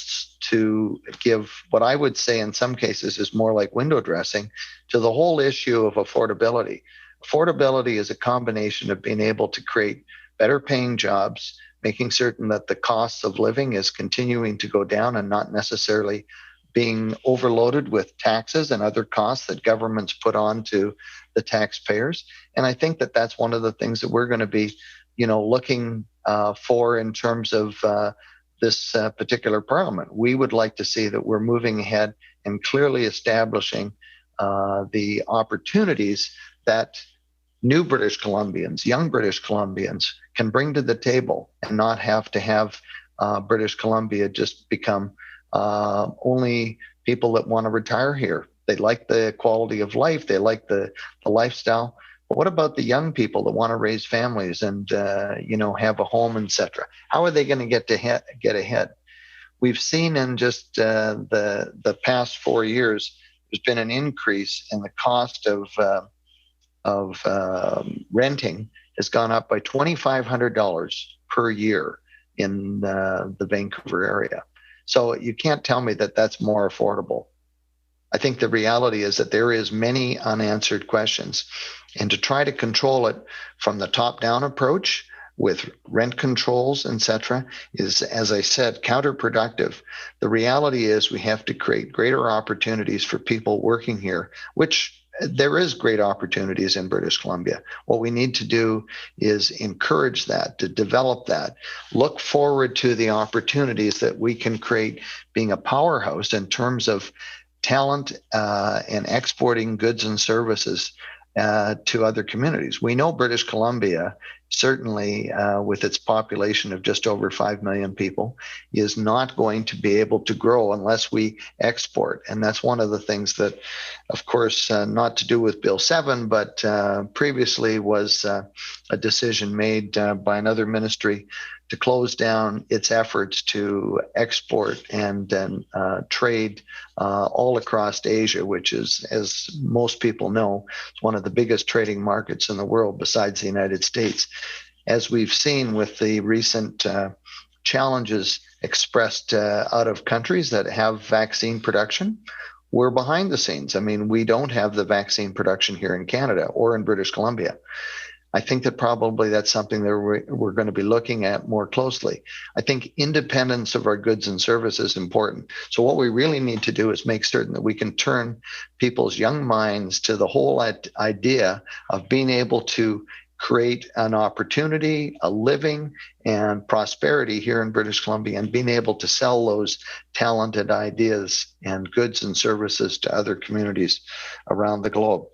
to give what I would say in some cases is more like window dressing to the whole issue of affordability. Affordability is a combination of being able to create better paying jobs, making certain that the cost of living is continuing to go down and not necessarily being overloaded with taxes and other costs that governments put on to the taxpayers. And I think that that's one of the things that we're going to be, looking for in terms of this particular parliament. We would like to see that we're moving ahead and clearly establishing the opportunities that new British Columbians, young British Columbians can bring to the table and not have to have British Columbia just become only people that want to retire here. They like the quality of life. They like the lifestyle. But what about the young people that want to raise families and have a home, etc.? How are they going to get ahead? We've seen in just the past 4 years, there's been an increase in the cost of renting has gone up by $2,500 per year in the Vancouver area. So you can't tell me that that's more affordable. I think the reality is that there is many unanswered questions, and to try to control it from the top-down approach with rent controls, etc., is, as I said, counterproductive. The reality is we have to create greater opportunities for people working here, which there is great opportunities in British Columbia. What we need to do is encourage that, to develop that, look forward to the opportunities that we can create being a powerhouse in terms of talent and exporting goods and services to other communities. We know British Columbia, certainly with its population of just over 5 million people, is not going to be able to grow unless we export. And that's one of the things that, of course, not to do with Bill 7, but previously was a decision made by another ministry to close down its efforts to export and trade all across Asia, which is, as most people know, one of the biggest trading markets in the world besides the United States. As we've seen with the recent challenges expressed out of countries that have vaccine production, we're behind the scenes. I mean, we don't have the vaccine production here in Canada or in British Columbia. I think that probably that's something that we're going to be looking at more closely. I think independence of our goods and services is important. So what we really need to do is make certain that we can turn people's young minds to the whole idea of being able to create an opportunity, a living, and prosperity here in British Columbia, and being able to sell those talented ideas and goods and services to other communities around the globe.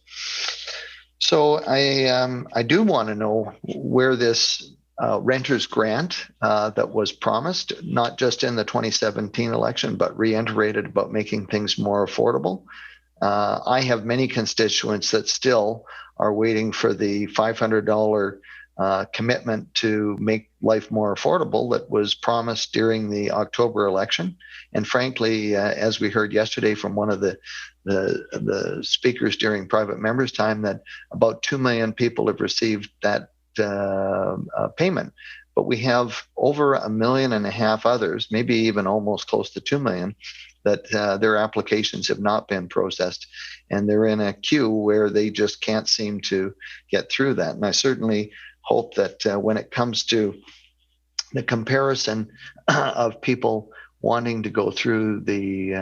So I do want to know where this renter's grant that was promised, not just in the 2017 election, but reiterated about making things more affordable. I have many constituents that still are waiting for the $500 commitment to make life more affordable that was promised during the October election. And frankly, as we heard yesterday from one of the speakers during private members' time, that about 2 million people have received that payment. But we have over 1.5 million others, maybe even almost close to 2 million, that their applications have not been processed, and they're in a queue where they just can't seem to get through that. And I certainly hope that when it comes to the comparison of people wanting to go through the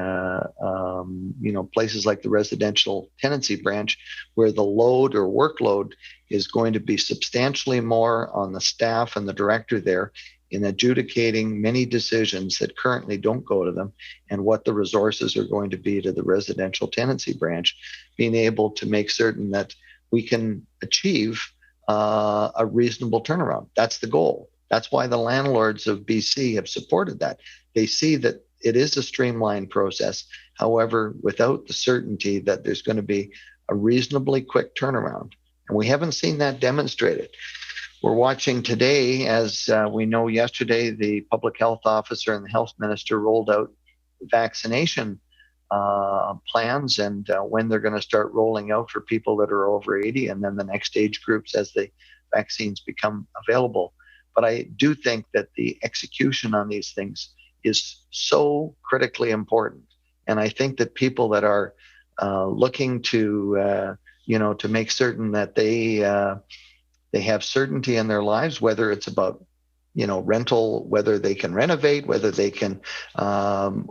places like the residential tenancy branch, where the load or workload is going to be substantially more on the staff and the director there in adjudicating many decisions that currently don't go to them, and what the resources are going to be to the residential tenancy branch, being able to make certain that we can achieve a reasonable turnaround. That's the goal. That's why the landlords of BC have supported that. They see that it is a streamlined process, however, without the certainty that there's going to be a reasonably quick turnaround. And we haven't seen that demonstrated. We're watching today, as we know yesterday, the public health officer and the health minister rolled out vaccination plans and when they're going to start rolling out for people that are over 80 and then the next age groups as the vaccines become available. But I do think that the execution on these things is so critically important. And I think that people that are looking to, to make certain that they have certainty in their lives, whether it's about rental, whether they can renovate, whether they can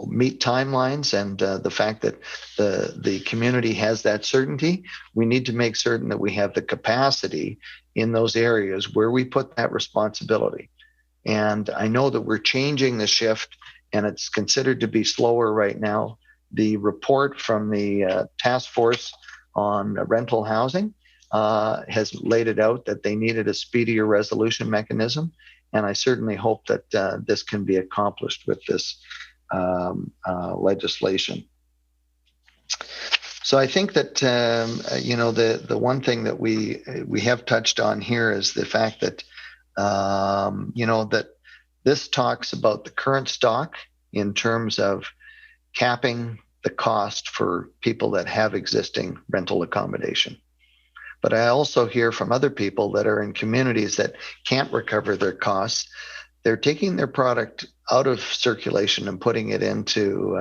meet timelines, and the fact that the community has that certainty, we need to make certain that we have the capacity in those areas where we put that responsibility. And I know that we're changing the shift, and it's considered to be slower right now. The report from the task force on rental housing has laid it out that they needed a speedier resolution mechanism. And I certainly hope that this can be accomplished with this legislation. So I think that the one thing that we have touched on here is the fact that that this talks about the current stock in terms of capping the cost for people that have existing rental accommodation. But I also hear from other people that are in communities that can't recover their costs. They're taking their product out of circulation and putting it into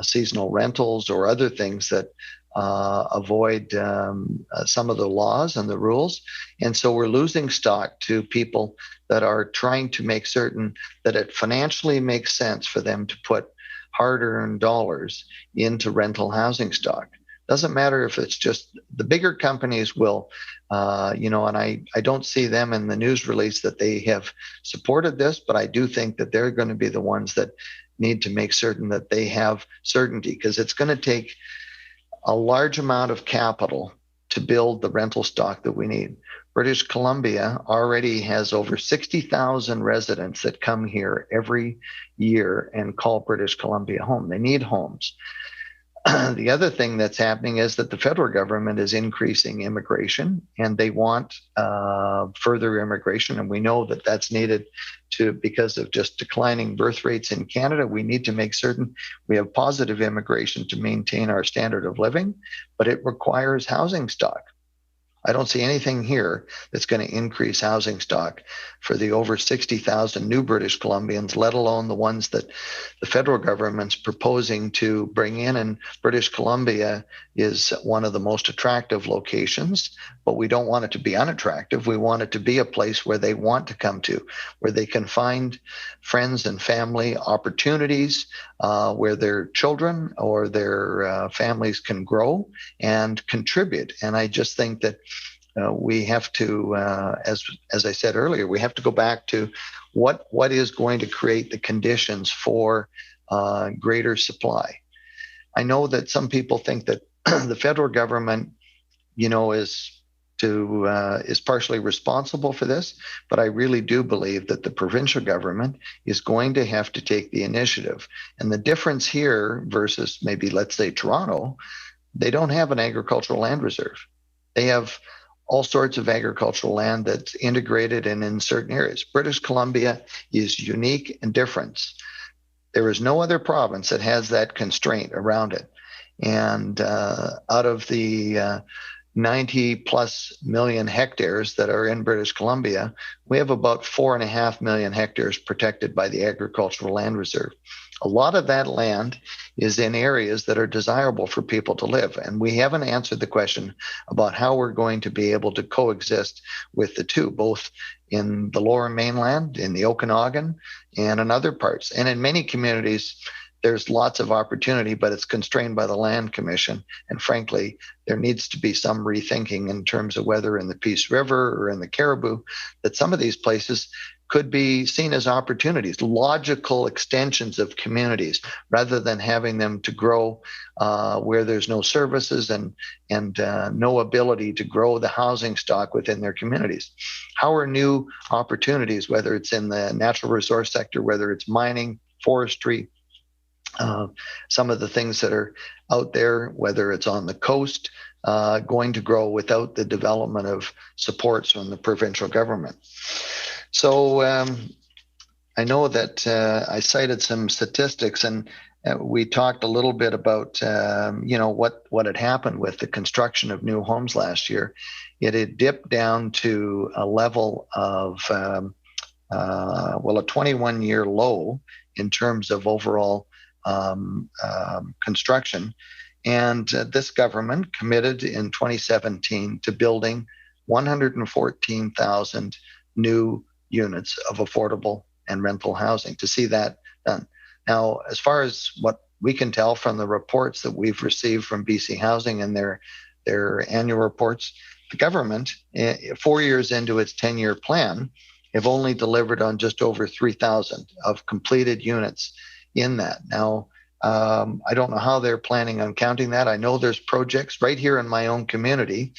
seasonal rentals or other things that avoid some of the laws and the rules. And so we're losing stock to people that are trying to make certain that it financially makes sense for them to put hard-earned dollars into rental housing stock. Doesn't matter if it's just the bigger companies will, and I don't see them in the news release that they have supported this, but I do think that they're going to be the ones that need to make certain that they have certainty, because it's going to take a large amount of capital to build the rental stock that we need. British Columbia already has over 60,000 residents that come here every year and call British Columbia home. They need homes. The other thing that's happening is that the federal government is increasing immigration, and they want further immigration. And we know that that's needed because of just declining birth rates in Canada. We need to make certain we have positive immigration to maintain our standard of living, but it requires housing stock. I don't see anything here that's going to increase housing stock for the over 60,000 new British Columbians, let alone the ones that the federal government's proposing to bring in. And British Columbia is one of the most attractive locations, but we don't want it to be unattractive. We want it to be a place where they want to come to, where they can find friends and family opportunities, where their children or their families can grow and contribute. And I just think that we have to, as I said earlier, we have to go back to what is going to create the conditions for greater supply. I know that some people think that the federal government, is partially responsible for this, but I really do believe that the provincial government is going to have to take the initiative. And the difference here versus maybe, let's say, Toronto, they don't have an agricultural land reserve. They have all sorts of agricultural land that's integrated and in certain areas. British Columbia is unique and different. There is no other province that has that constraint around it. And out of the 90 plus million hectares that are in British Columbia, we have about 4.5 million hectares protected by the Agricultural Land Reserve. A lot of that land is in areas that are desirable for people to live. And we haven't answered the question about how we're going to be able to coexist with the two, both in the Lower Mainland, in the Okanagan, and in other parts. And in many communities, there's lots of opportunity, but it's constrained by the Land Commission. And frankly, there needs to be some rethinking in terms of whether in the Peace River or in the Caribou, that some of these places could be seen as opportunities, logical extensions of communities, rather than having them to grow where there's no services and no ability to grow the housing stock within their communities. How are new opportunities, whether it's in the natural resource sector, whether it's mining, forestry, some of the things that are out there, whether it's on the coast, going to grow without the development of supports from the provincial government? So I know that I cited some statistics, and we talked a little bit about what had happened with the construction of new homes last year. It had dipped down to a level of a 21-year low in terms of overall construction. And this government committed in 2017 to building 114,000 new units of affordable and rental housing, to see that done. Now, as far as what we can tell from the reports that we've received from BC Housing and their annual reports, the government, 4 years into its 10-year plan, have only delivered on just over 3,000 of completed units in that. Now, I don't know how they're planning on counting that. I know there's projects right here in my own community.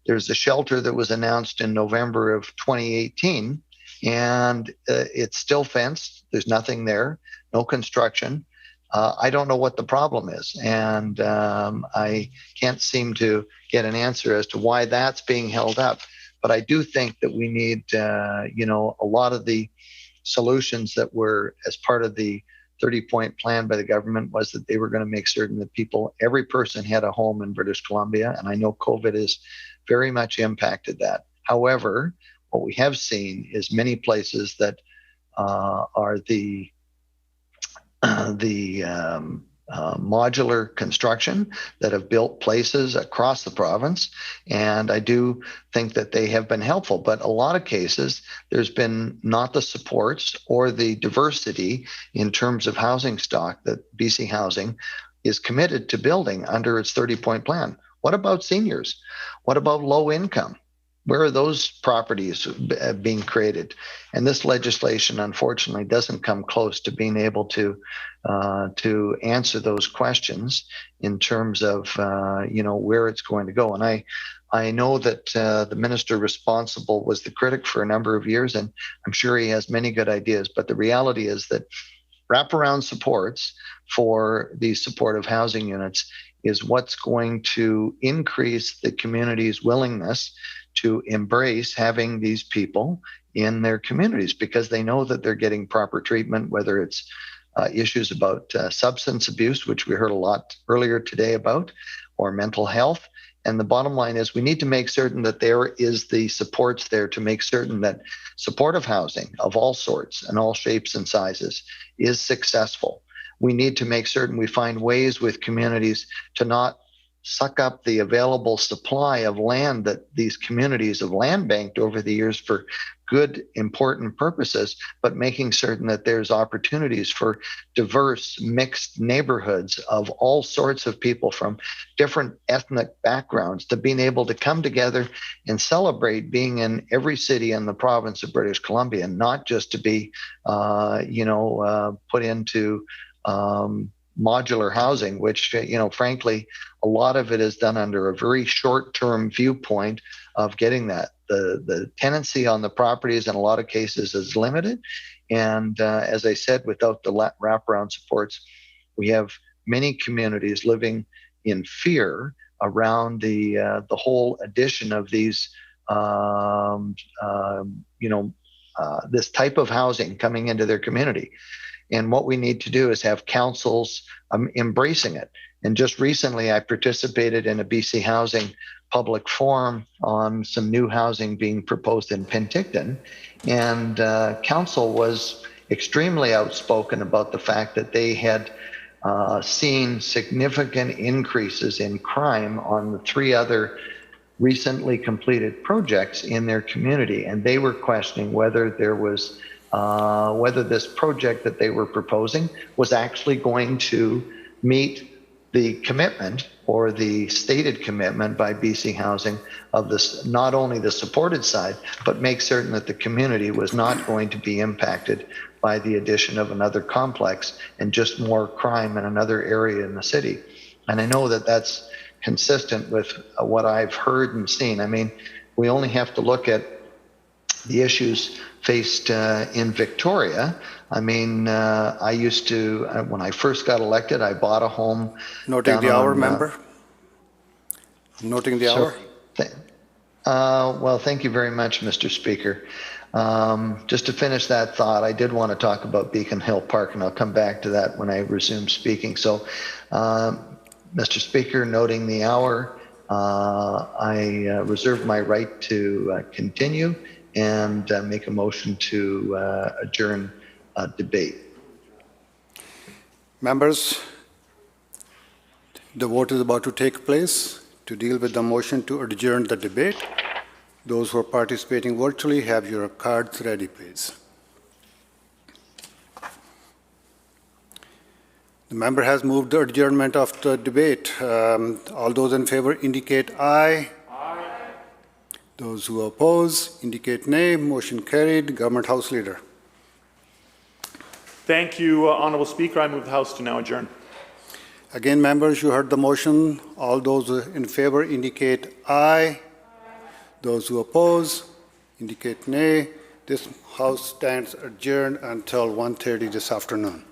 There's a shelter that was announced in November of 2018, and it's still fenced. There's nothing there, no construction. I don't know what the problem is, and I can't seem to get an answer as to why that's being held up. But I do think that we need, a lot of the solutions that were as part of the 30-point plan by the government was that they were going to make certain that every person had a home in British Columbia, and I know COVID has very much impacted that. However, what we have seen is many places that are the modular construction that have built places across the province, and I do think that they have been helpful. But a lot of cases, there's been not the supports or the diversity in terms of housing stock that BC Housing is committed to building under its 30-point plan. What about seniors? What about low income? Where are those properties being created? And this legislation, unfortunately, doesn't come close to being able to answer those questions in terms of where it's going to go. And I know that the minister responsible was the critic for a number of years, and I'm sure he has many good ideas. But the reality is that wraparound supports for these supportive housing units is what's going to increase the community's willingness to embrace having these people in their communities, because they know that they're getting proper treatment, whether it's issues about substance abuse, which we heard a lot earlier today about, or mental health. And the bottom line is we need to make certain that there is the supports there to make certain that supportive housing of all sorts and all shapes and sizes is successful. We need to make certain we find ways with communities to not suck up the available supply of land that these communities have land banked over the years for good, important purposes, but making certain that there's opportunities for diverse, mixed neighborhoods of all sorts of people from different ethnic backgrounds to being able to come together and celebrate being in every city in the province of British Columbia, and not just to be, put into modular housing, which, frankly, a lot of it is done under a very short-term viewpoint of getting that. The tenancy on the properties in a lot of cases is limited. And as I said, without the wraparound supports, we have many communities living in fear around the whole addition of these, this type of housing coming into their community. And what we need to do is have councils embracing it. And just recently, I participated in a BC Housing public forum on some new housing being proposed in Penticton. And council was extremely outspoken about the fact that they had seen significant increases in crime on the 3 other recently completed projects in their community. And they were questioning whether there was whether this project that they were proposing was actually going to meet the commitment or the stated commitment by BC Housing of this, not only the supported side, but make certain that the community was not going to be impacted by the addition of another complex and just more crime in another area in the city. And I know that that's consistent with what I've heard and seen. I mean, we only have to look at the issues faced in Victoria. I mean, I used to, when I first got elected, I bought a home. Noting the hour, member. Noting the hour. Well, thank you very much, Mr. Speaker. Just to finish that thought, I did want to talk about Beacon Hill Park, and I'll come back to that when I resume speaking. So, Mr. Speaker, noting the hour, I reserve my right to continue and make a motion to adjourn debate. Members, the vote is about to take place. To deal with the motion to adjourn the debate, those who are participating virtually, have your cards ready, please. The member has moved the adjournment of the debate. All those in favor indicate aye. Aye. Those who oppose indicate nay. Motion carried. Government House Leader. Thank you, Honourable Speaker. I move the House to now adjourn. Again, members, you heard the motion. All those in favor indicate aye. Those who oppose indicate nay. This House stands adjourned until 1:30 this afternoon.